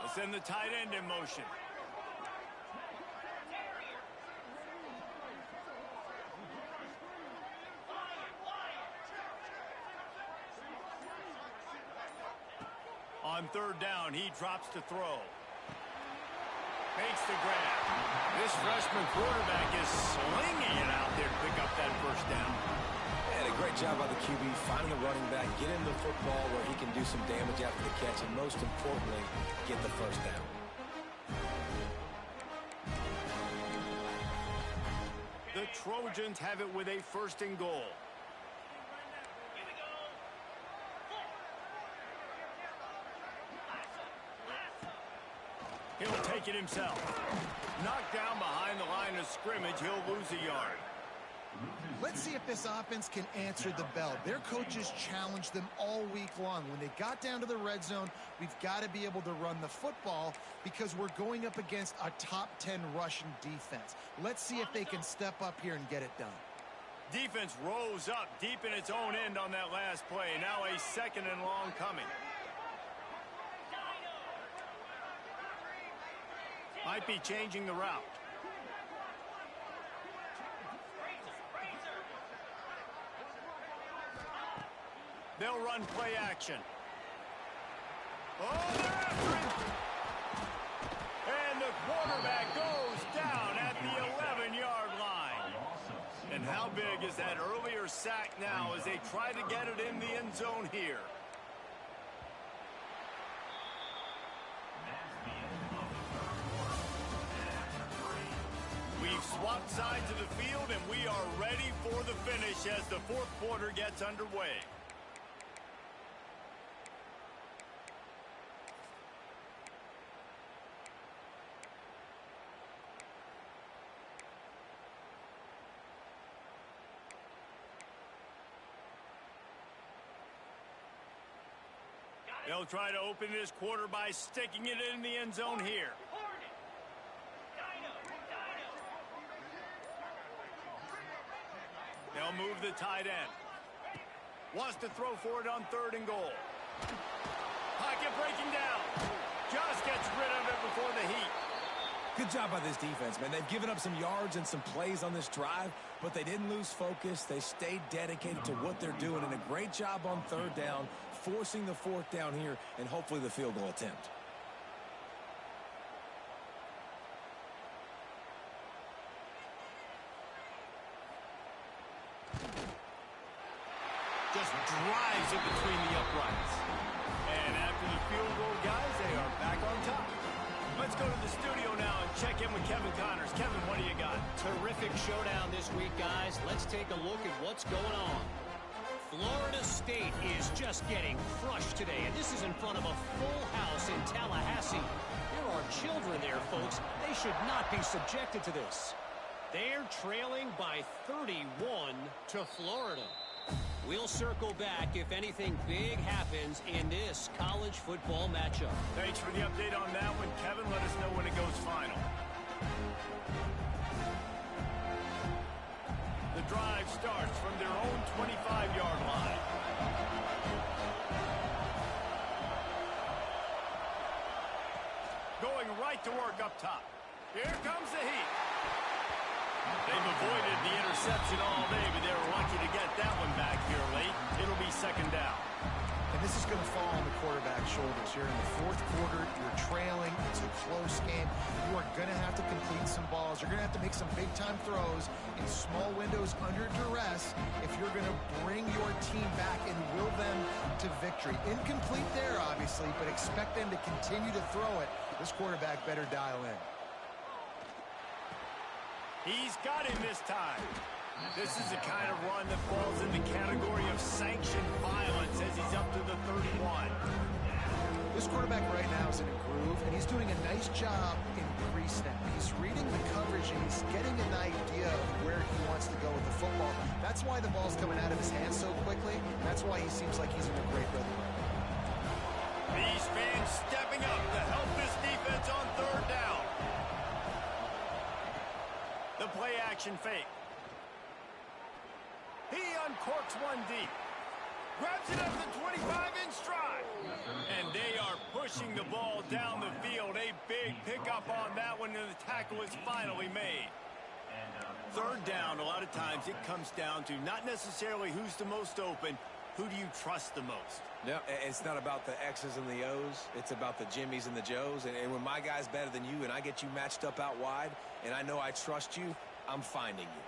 Let's send the tight end in motion. On 3rd down, he drops to throw. Makes the grab. This freshman quarterback is slinging it out there to pick up that 1st down. And a great job by the QB, finding the running back, get him the football where he can do some damage after the catch, and most importantly, get the 1st down. The Trojans have it with a 1st and goal. Here we go. He'll take it himself. Knocked down behind the line of scrimmage. He'll lose a yard. Let's see if this offense can answer the bell. Their coaches challenged them all week long. When they got down to the red zone, we've got to be able to run the football because we're going up against a top 10 Russian defense. Let's see if they can step up here and get it done. Defense rose up deep in its own end on that last play. Now a 2nd and long coming. Might be changing the route. They'll run play action. Oh, they're after him. And the quarterback goes down at the 11-yard line. And how big is that earlier sack now as they try to get it in the end zone here? We've swapped sides of the field, and we are ready for the finish as the 4th quarter gets underway. They'll try to open this quarter by sticking it in the end zone here. They'll move the tight end. Wants to throw for it on 3rd and goal. Pocket breaking down. Just gets rid of it before the heat. Good job by this defense, man. They've given up some yards and some plays on this drive, but they didn't lose focus. They stayed dedicated to what they're doing, and a great job on 3rd down, forcing the 4th down here, and hopefully the field goal attempt. Just drives it between the uprights. And after the field goal, guys, they are back on top. Let's go to the studio now and check in with Kevin Connors. Kevin, what do you got? Terrific showdown this week, guys. Let's take a look at what's going on. Florida State is just getting crushed today, and this is in front of a full house in Tallahassee. There are children there, folks. They should not be subjected to this. They're trailing by 31 to Florida. We'll circle back if anything big happens in this college football matchup. Thanks for the update on that one, Kevin. Let us know when it goes final. The drive starts from their own 25-yard line. Going right to work up top. Here comes the heat. They've avoided the interception all day, but they were lucky to get that one back here late. It'll be 2nd down. And this is going to fall on the quarterback's shoulders. You're in the 4th quarter. You're trailing. It's a close game. You are going to have to complete some balls. You're going to have to make some big-time throws in small windows under duress if you're going to bring your team back and will them to victory. Incomplete there, obviously, but expect them to continue to throw it. This quarterback better dial in. He's got him this time. This is the kind of run that falls in the category of sanctioned violence as he's up to the 31. This quarterback right now is in a groove, and he's doing a nice job in pre-snap. He's reading the coverage, and he's getting an idea of where he wants to go with the football. That's why the ball's coming out of his hands so quickly. That's why he seems like he's in a great rhythm. These fans stepping up to help this defense on 3rd down. The play-action fake. He uncorks one deep. Grabs it up the 25 in stride. And they are pushing the ball down the field. A big pickup on that one, and the tackle is finally made. 3rd down, a lot of times it comes down to not necessarily who's the most open, who do you trust the most? No, it's not about the X's and the O's. It's about the Jimmies and the Joes. And when my guy's better than you and I get you matched up out wide and I know I trust you, I'm finding you.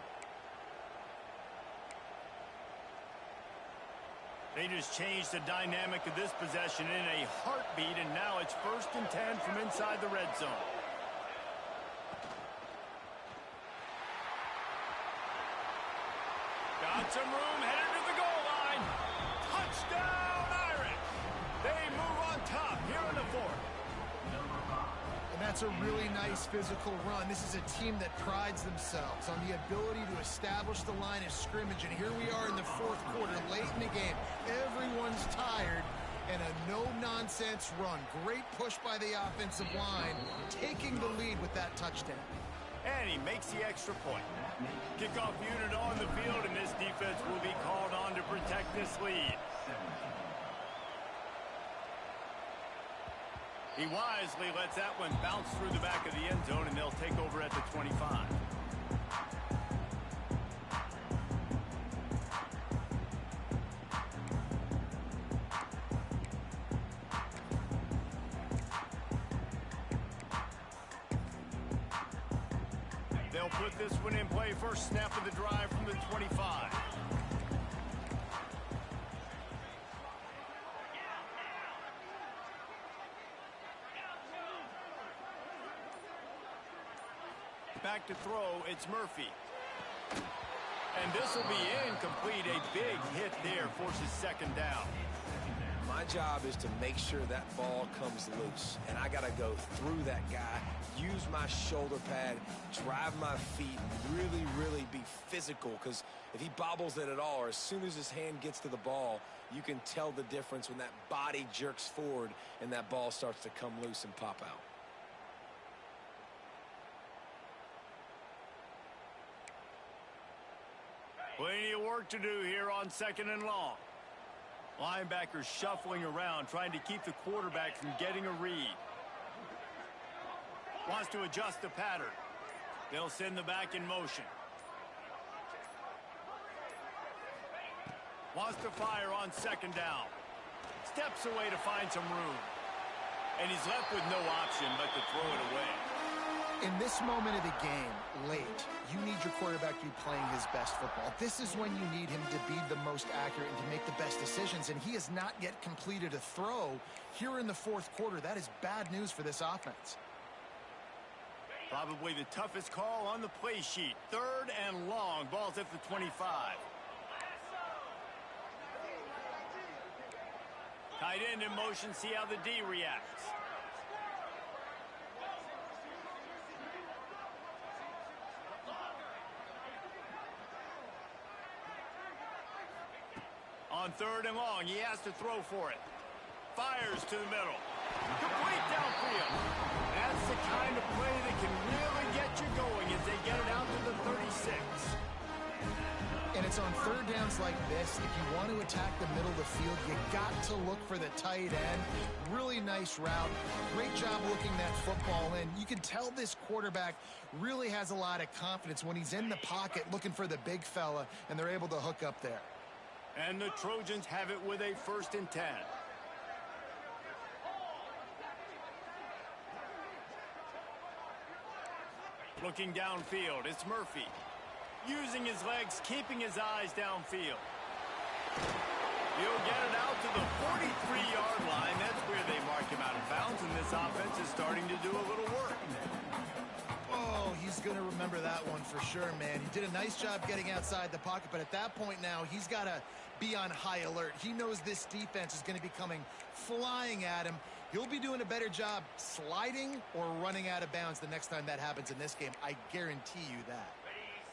They just changed the dynamic of this possession in a heartbeat, and now it's 1st and 10 from inside the red zone. Got some room, headed to the goal line. Touchdown, Irish! They move on top here in the 4th. And That's a really nice physical run. This is a team that prides themselves on the ability to establish the line of scrimmage. And here we are in the fourth quarter, late in the game. Everyone's tired, and a no-nonsense run. Great push by the offensive line, taking the lead with that touchdown. And he makes the extra point. Kickoff unit on the field, and this defense will be called on to protect this lead. He wisely lets that one bounce through the back of the end zone, and they'll take over at the 25. They'll put this one in play. First snap of the drive from the 25. Back to throw, it's Murphy. And this will be incomplete. A big hit there forces second down. My job is to make sure that ball comes loose, and I got to go through that guy, use my shoulder pad, drive my feet, really be physical, because if he bobbles it at all, or as soon as his hand gets to the ball, you can tell the difference when that body jerks forward and that ball starts to come loose and pop out. Plenty of work to do here on second and long. Linebackers shuffling around, trying to keep the quarterback from getting a read. Wants to adjust the pattern. They'll send the back in motion. Wants to fire on second down. Steps away to find some room. And he's left with no option but to throw it away. In this moment of the game, late, you need your quarterback to be playing his best football. This is when you need him to be the most accurate and to make the best decisions, and he has not yet completed a throw here in the fourth quarter. That is bad news for this offense. Probably the toughest call on the play sheet. Third and long. Ball's at the 25. Tight end in motion. See how the D reacts. On third and long, he has to throw for it. Fires to the middle. Complete downfield. That's the kind of play that can really get you going as they get it out to the 36. And it's on third downs like this. If you want to attack the middle of the field, you got to look for the tight end. Really nice route. Great job looking that football in. You can tell this quarterback really has a lot of confidence when he's in the pocket looking for the big fella, and they're able to hook up there. And the Trojans have it with a 1st and 10. Looking downfield, it's Murphy. Using his legs, keeping his eyes downfield. He'll get it out to the 43-yard line. That's where they mark him out of bounds, and this offense is starting to do a little work. Oh, he's going to remember that one for sure, man. He did a nice job getting outside the pocket, but at that point now, he's got to be on high alert. He knows this defense is going to be coming flying at him. He'll be doing a better job sliding or running out of bounds the next time that happens in this game. I guarantee you that.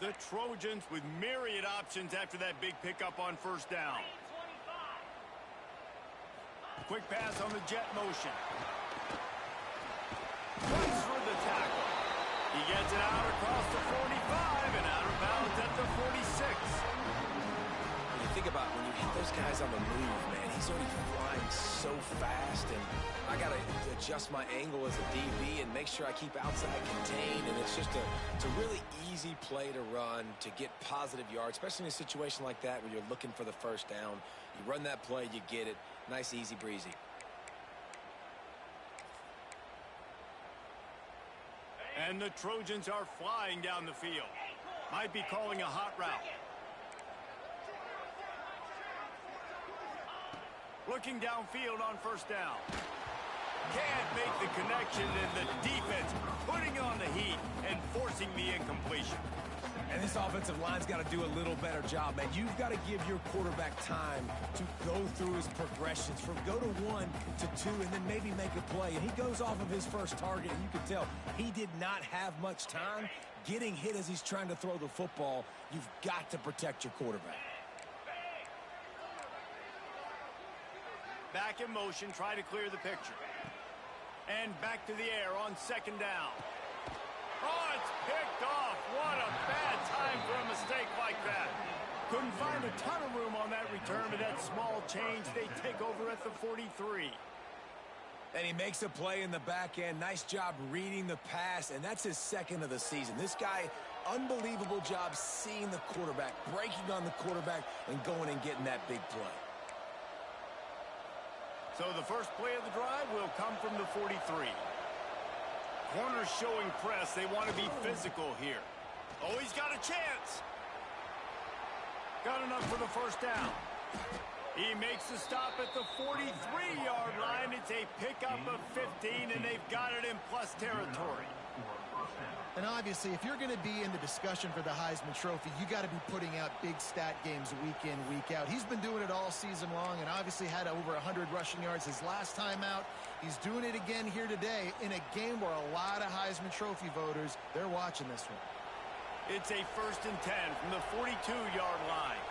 The Trojans with myriad options after that big pickup on first down. Quick pass on the jet motion. Runs for the tackle. He gets it out across the 45 and out of bounds at the 46. When you think about when you hit those guys on the move, man, he's already flying so fast, and I got to adjust my angle as a DB and make sure I keep outside contained, and it's just it's a really easy play to run to get positive yards, especially in a situation like that where you're looking for the first down. You run that play, you get it. Nice, easy breezy. And the Trojans are flying down the field. Might be calling a hot route. Looking downfield on first down. Can't make the connection, and the defense putting on the heat and forcing the incompletion. And this offensive line's got to do a little better job, man. You've got to give your quarterback time to go through his progressions from go to 1 to 2 and then maybe make a play. And he goes off of his first target, and you can tell he did not have much time getting hit as he's trying to throw the football. You've got to protect your quarterback. Back in motion, try to clear the picture. And back to the air on second down. Oh, it's picked off. What a bad time for a mistake like that. Couldn't find a ton of room on that return, but that small change, they take over at the 43. And he makes a play in the back end. Nice job reading the pass, and that's his second of the season. This guy, unbelievable job seeing the quarterback, breaking on the quarterback, and going and getting that big play. So the first play of the drive will come from the 43. Corners showing press. They want to be physical here. Oh, he's got a chance. Got enough for the first down. He makes the stop at the 43-yard line. It's a pickup of 15, and they've got it in plus territory. And obviously, if you're going to be in the discussion for the Heisman Trophy, you got to be putting out big stat games week in, week out. He's been doing it all season long and obviously had over 100 rushing yards his last time out. He's doing it again here today in a game where a lot of Heisman Trophy voters, they're watching this one. It's a 1st and 10 from the 42-yard line.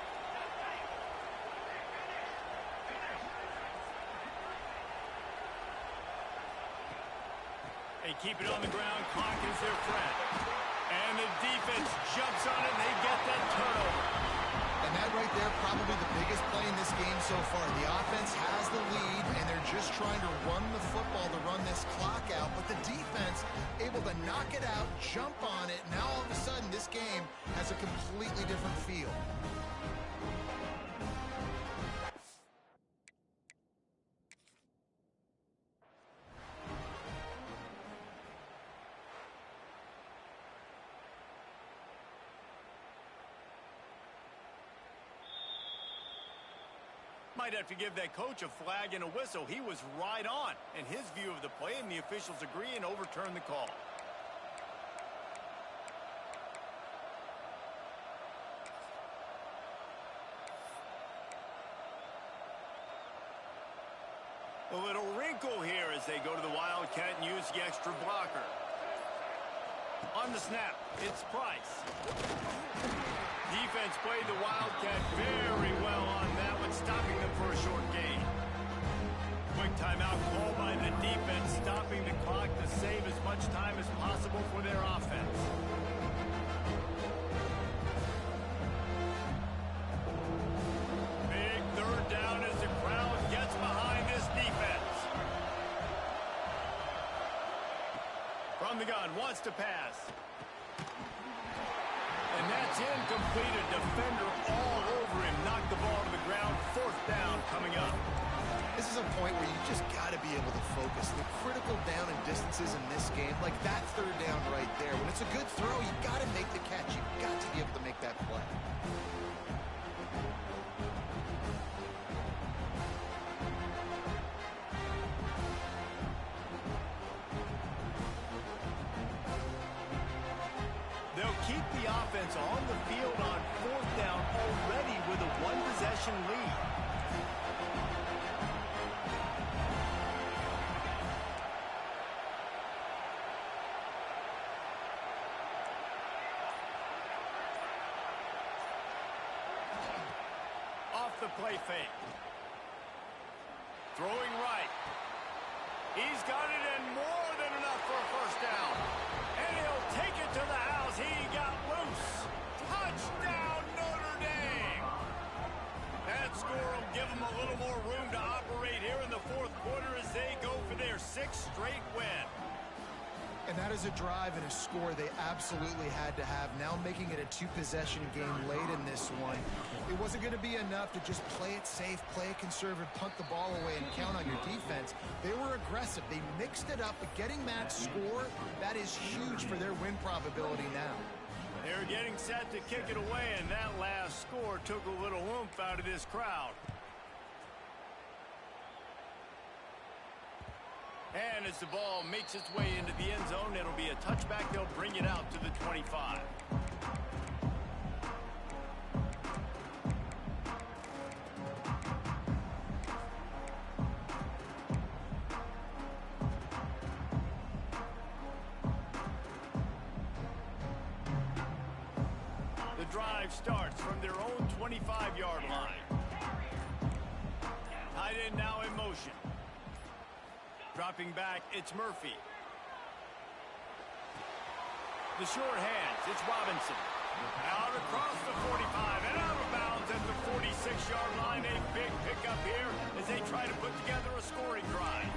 They keep it on the ground. Clock is their friend. And the defense jumps on it, and they get that turnover. And that right there, probably the biggest play in this game so far. The offense has the lead, and they're just trying to run the football to run this clock out. But the defense able to knock it out, jump on it. Now all of a sudden, this game has a completely different feel. Might have to give that coach a flag and a whistle. He was right on in his view of the play, and the officials agree and overturn the call. A little wrinkle here as they go to the Wildcat and use the extra blocker. On the snap, it's Price. Defense played the Wildcat very well on that one, stopping them for a short gain. Quick timeout called by the defense, stopping the clock to save as much time as possible for their offense. Big 3rd down as the crowd gets behind this defense. From the gun, wants to pass. And that's incomplete. A defender all over him. Knocked the ball to the ground. 4th down coming up. This is a point where you just got to be able to focus. The critical down and distances in this game, like that 3rd down right there. When it's a good throw, you got to make the catch. You've got to be able to make that play. They'll keep the offense on the field on 4th down already with a 1-possession lead. Off the play fake. Throwing right. He's got it and more than enough for a 1st down. And he'll take it to the house. He got loose. Touchdown, Notre Dame. That score will give them a little more room to operate here in the 4th quarter as they go for their 6th straight win. And that is a drive and a score they absolutely had to have. Now making it a 2-possession game late in this one. It wasn't going to be enough to just play it safe, play it conservative, punt the ball away, and count on your defense. They were aggressive. They mixed it up, but getting that score, that is huge for their win probability now. They're getting set to kick it away, and that last score took a little oomph out of this crowd. And as the ball makes its way into the end zone, it'll be a touchback. They'll bring it out to the 25. The drive starts from their own 25-yard line. Tight end now in motion. Dropping back, it's Murphy. The short hands, it's Robinson. Out across the 45 and out of bounds at the 46-yard line. A big pickup here as they try to put together a scoring drive.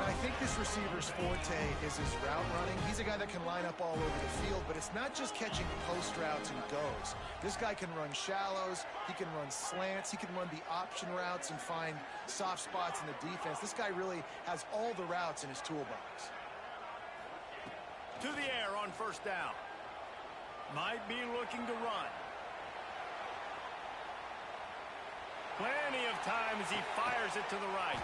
I think this receiver's forte is his route running. He's a guy that can line up all over the field, but it's not just catching post routes and goes. This guy can run shallows, he can run slants, he can run the option routes and find soft spots in the defense. This guy really has all the routes in his toolbox. To the air on first down. Might be looking to run. Plenty of time as he fires it to the right.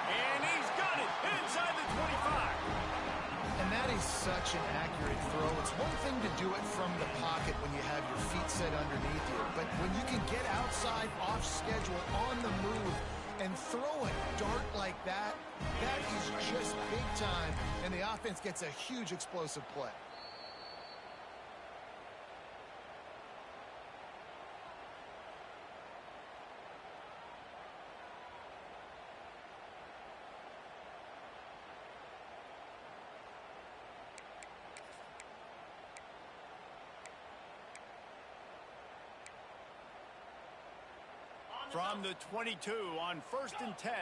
And he's got it inside the 25. And that is such an accurate throw. It's one thing to do it from the pocket when you have your feet set underneath you, but when you can get outside, off schedule, on the move, and throw a dart like that, that is just big time, and the offense gets a huge explosive play. From the 22 on 1st and 10.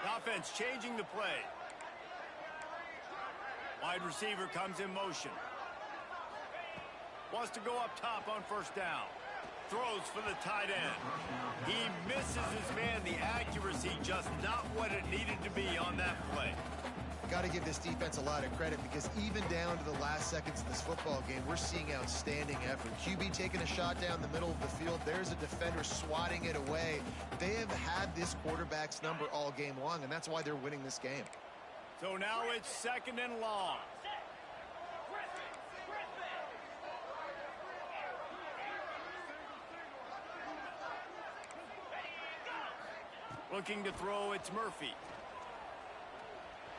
The offense changing the play. Wide receiver comes in motion. Wants to go up top on first down. Throws for the tight end. He misses his man. The accuracy just not what it needed to be on that play. Got to give this defense a lot of credit because even down to the last seconds of this football game, we're seeing outstanding effort. QB taking a shot down the middle of the field. There's a defender swatting it away. They have had this quarterback's number all game long, and that's why they're winning this game. So now it's 2nd and long. Looking to throw, it's Murphy.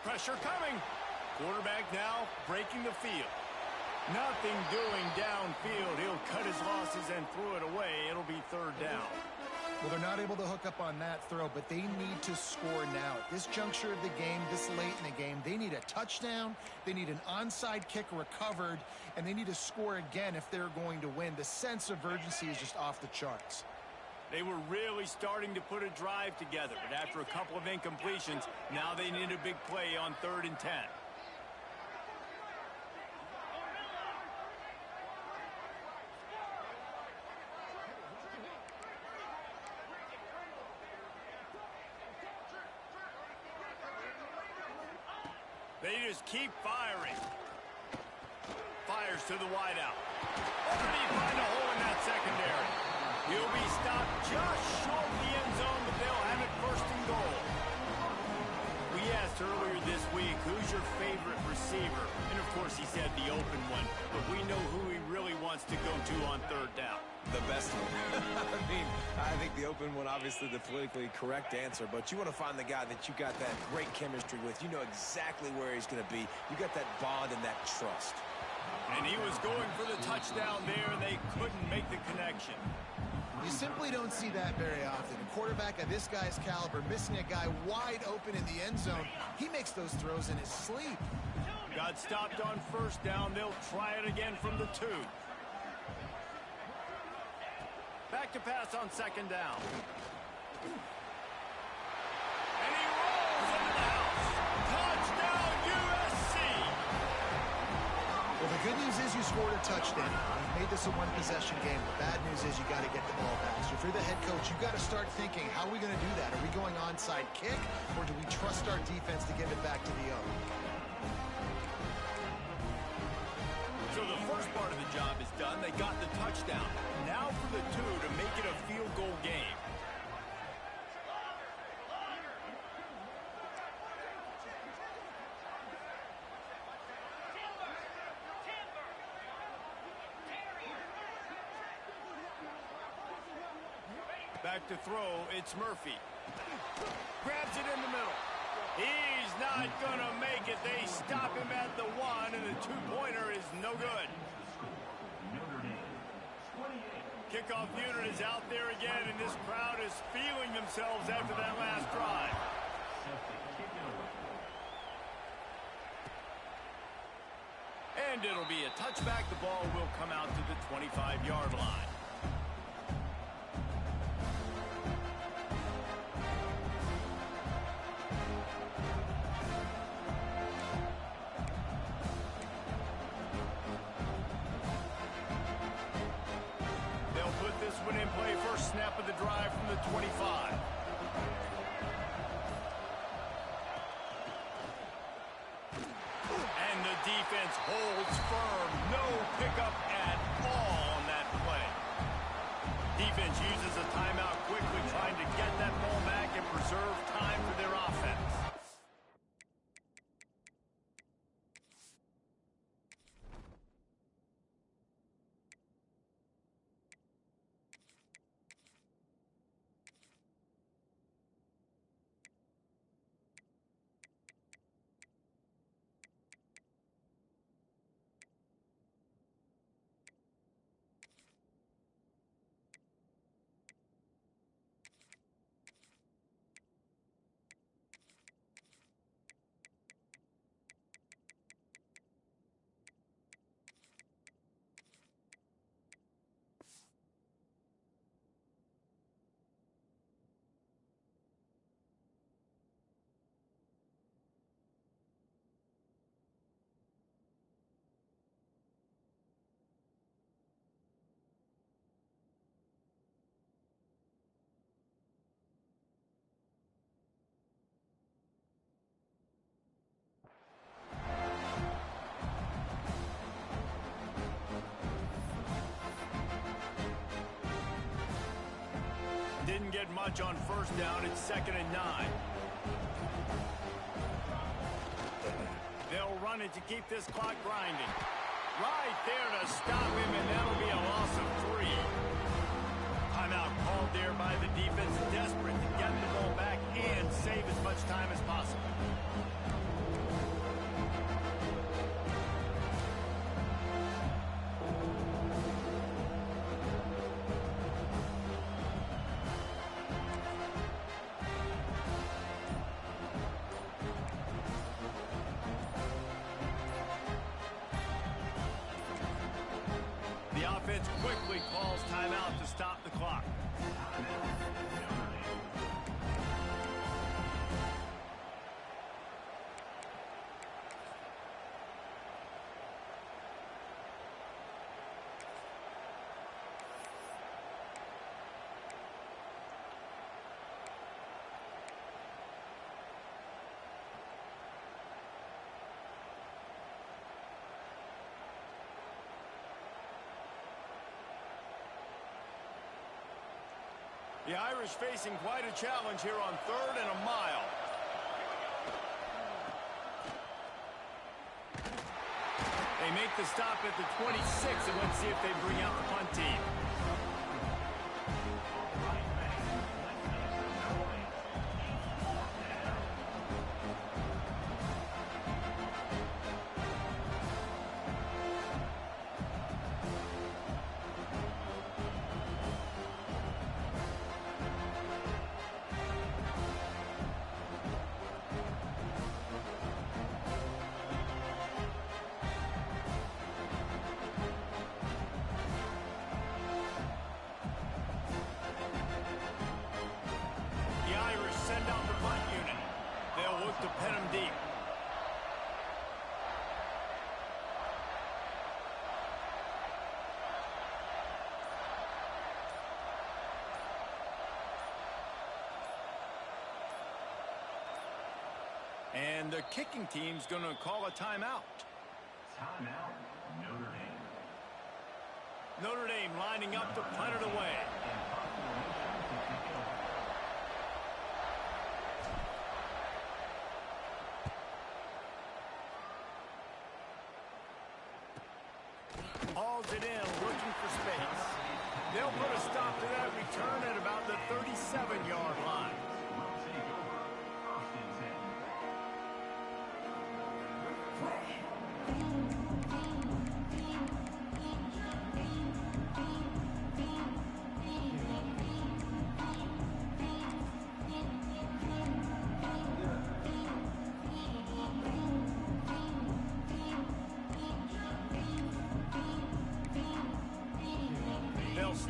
Pressure coming. Quarterback now breaking the field. Nothing doing downfield. He'll cut his losses and throw it away. It'll be 3rd down. Well, they're not able to hook up on that throw, but they need to score now. At this juncture of the game, this late in the game, they need a touchdown, they need an onside kick recovered, and they need to score again if they're going to win. The sense of urgency is just off the charts. They were really starting to put a drive together, but after a couple of incompletions, now they need a big play on 3rd and 10. They just keep firing. Fires to the wideout. Already find a hole in that secondary. He'll be stopped just short of the end zone, but they'll have it 1st and goal. We asked earlier this week, who's your favorite receiver? And of course he said the open one, but we know who he really wants to go to on 3rd down. The best one. I think the open one, obviously the politically correct answer, but you want to find the guy that you got that great chemistry with. You know exactly where he's going to be. You got that bond and that trust. And he was going for the touchdown there, and they couldn't make the connection. You simply don't see that very often. A quarterback of this guy's caliber missing a guy wide open in the end zone. He makes those throws in his sleep. Got stopped on 1st down. They'll try it again from the 2. Back to pass on 2nd down. And he rolls into the house. Touchdown, USC! Well, the good news is you scored a touchdown. You've made this a one-possession game. The bad news is you got to get the ball back. So if you're the head coach, you've got to start thinking, how are we going to do that? Are we going onside kick, or do we trust our defense to get it back to the O? So the first part of the job is done. They got the touchdown. Now for the 2 to make it a field goal game. Back to throw, it's Murphy. Grabs it in the middle. He's not going to make it. They stop him at the 1, and the two-pointer is no good. Kickoff unit is out there again, and this crowd is feeling themselves after that last drive. And it'll be a touchback. The ball will come out to the 25-yard line. They'll put this one in play. First snap of the drive from the 25. And the defense holds firm. No pickup at all on that play. Defense uses a timeout quickly, trying to get that ball back and preserve time for their offense. Didn't get much on first down. It's 2nd and 9. They'll run it to keep this clock grinding. Right there to stop him, and that'll be a loss of 3. Timeout called there by the defense, desperate to get the ball back and save as much time as possible. The offense quickly calls timeout to stop the clock. The Irish facing quite a challenge here on 3rd and a mile. They make the stop at the 26, and let's see if they bring out the punt team. To pin him deep. And the kicking team's going to call a timeout. Timeout, Notre Dame. Notre Dame lining up to punt it away. Hauls it in, looking for space. They'll put a stop to that return at about the 30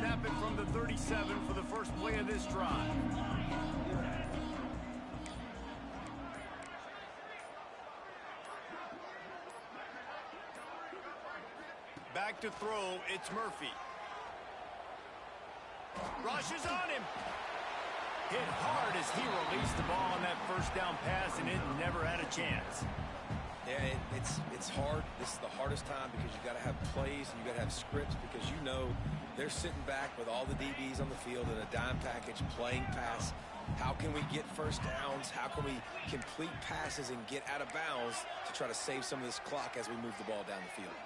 snap it from the 37 for the first play of this drive. Back to throw, it's Murphy. Rushes on him. Hit hard as he released the ball on that first down pass, and it never had a chance. Yeah, it's hard. This is the hardest time because you got to have plays and you got to have scripts because you know they're sitting back with all the DBs on the field in a dime package playing pass. How can we get first downs? How can we complete passes and get out of bounds to try to save some of this clock as we move the ball down the field?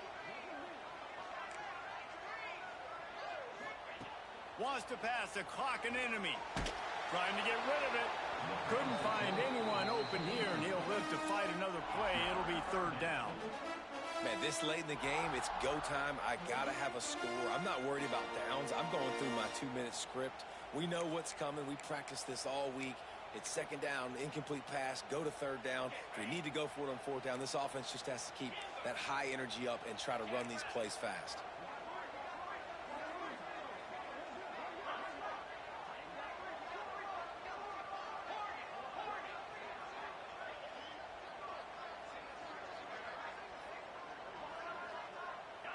Wants to pass a clock an enemy. Trying to get rid of it. Couldn't find anyone open here, and he'll live to fight another play. It'll be third down. Man, this late in the game, it's go time. I got to have a score. I'm not worried about downs. I'm going through my 2-minute script. We know what's coming. We practiced this all week. It's second down, incomplete pass, go to third down. If we need to go for it on fourth down, this offense just has to keep that high energy up and try to run these plays fast.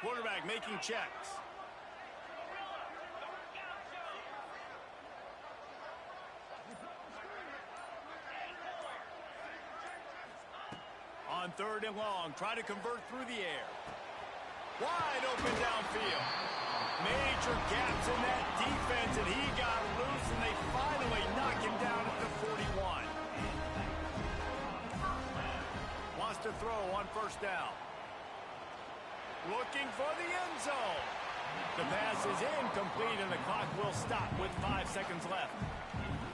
Quarterback making checks. On third and long, try to convert through the air. Wide open downfield. Major gaps in that defense, and he got loose, and they finally knock him down at the 41. Wants to throw on first down. Looking for the end zone. The pass is incomplete, and the clock will stop with 5 seconds left.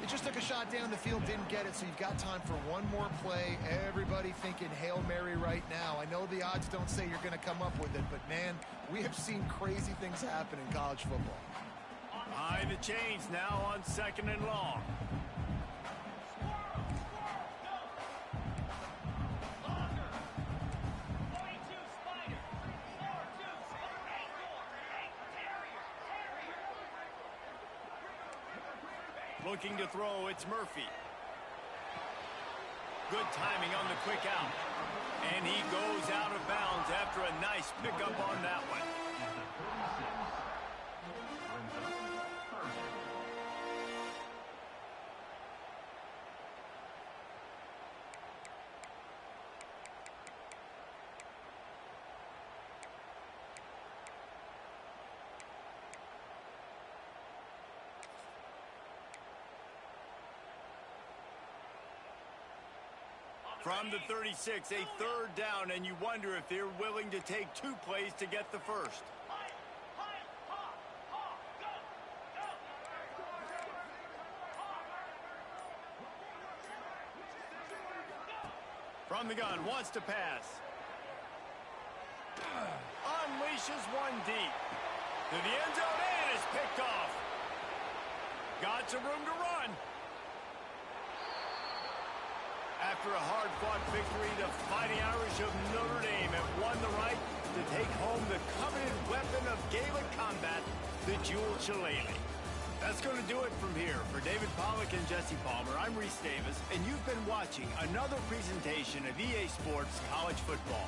He just took a shot down the field, didn't get it, so you've got time for one more play. Everybody thinking Hail Mary right now. I know the odds don't say you're going to come up with it, but, man, we have seen crazy things happen in college football. Behind the chains now on second and long. Looking to throw, it's Murphy. Good timing on the quick out. And he goes out of bounds after a nice pickup on that one. From the 36, a third down, and you wonder if they're willing to take 2 plays to get the first. From the gun, wants to pass. Unleashes one deep. To the end zone, and is picked off. Got some room to run. After a hard-fought victory, the Fighting Irish of Notre Dame have won the right to take home the coveted weapon of Gaelic combat, the Jewel Shillelagh. That's going to do it from here. For David Pollack and Jesse Palmer, I'm Reese Davis, and you've been watching another presentation of EA Sports College Football.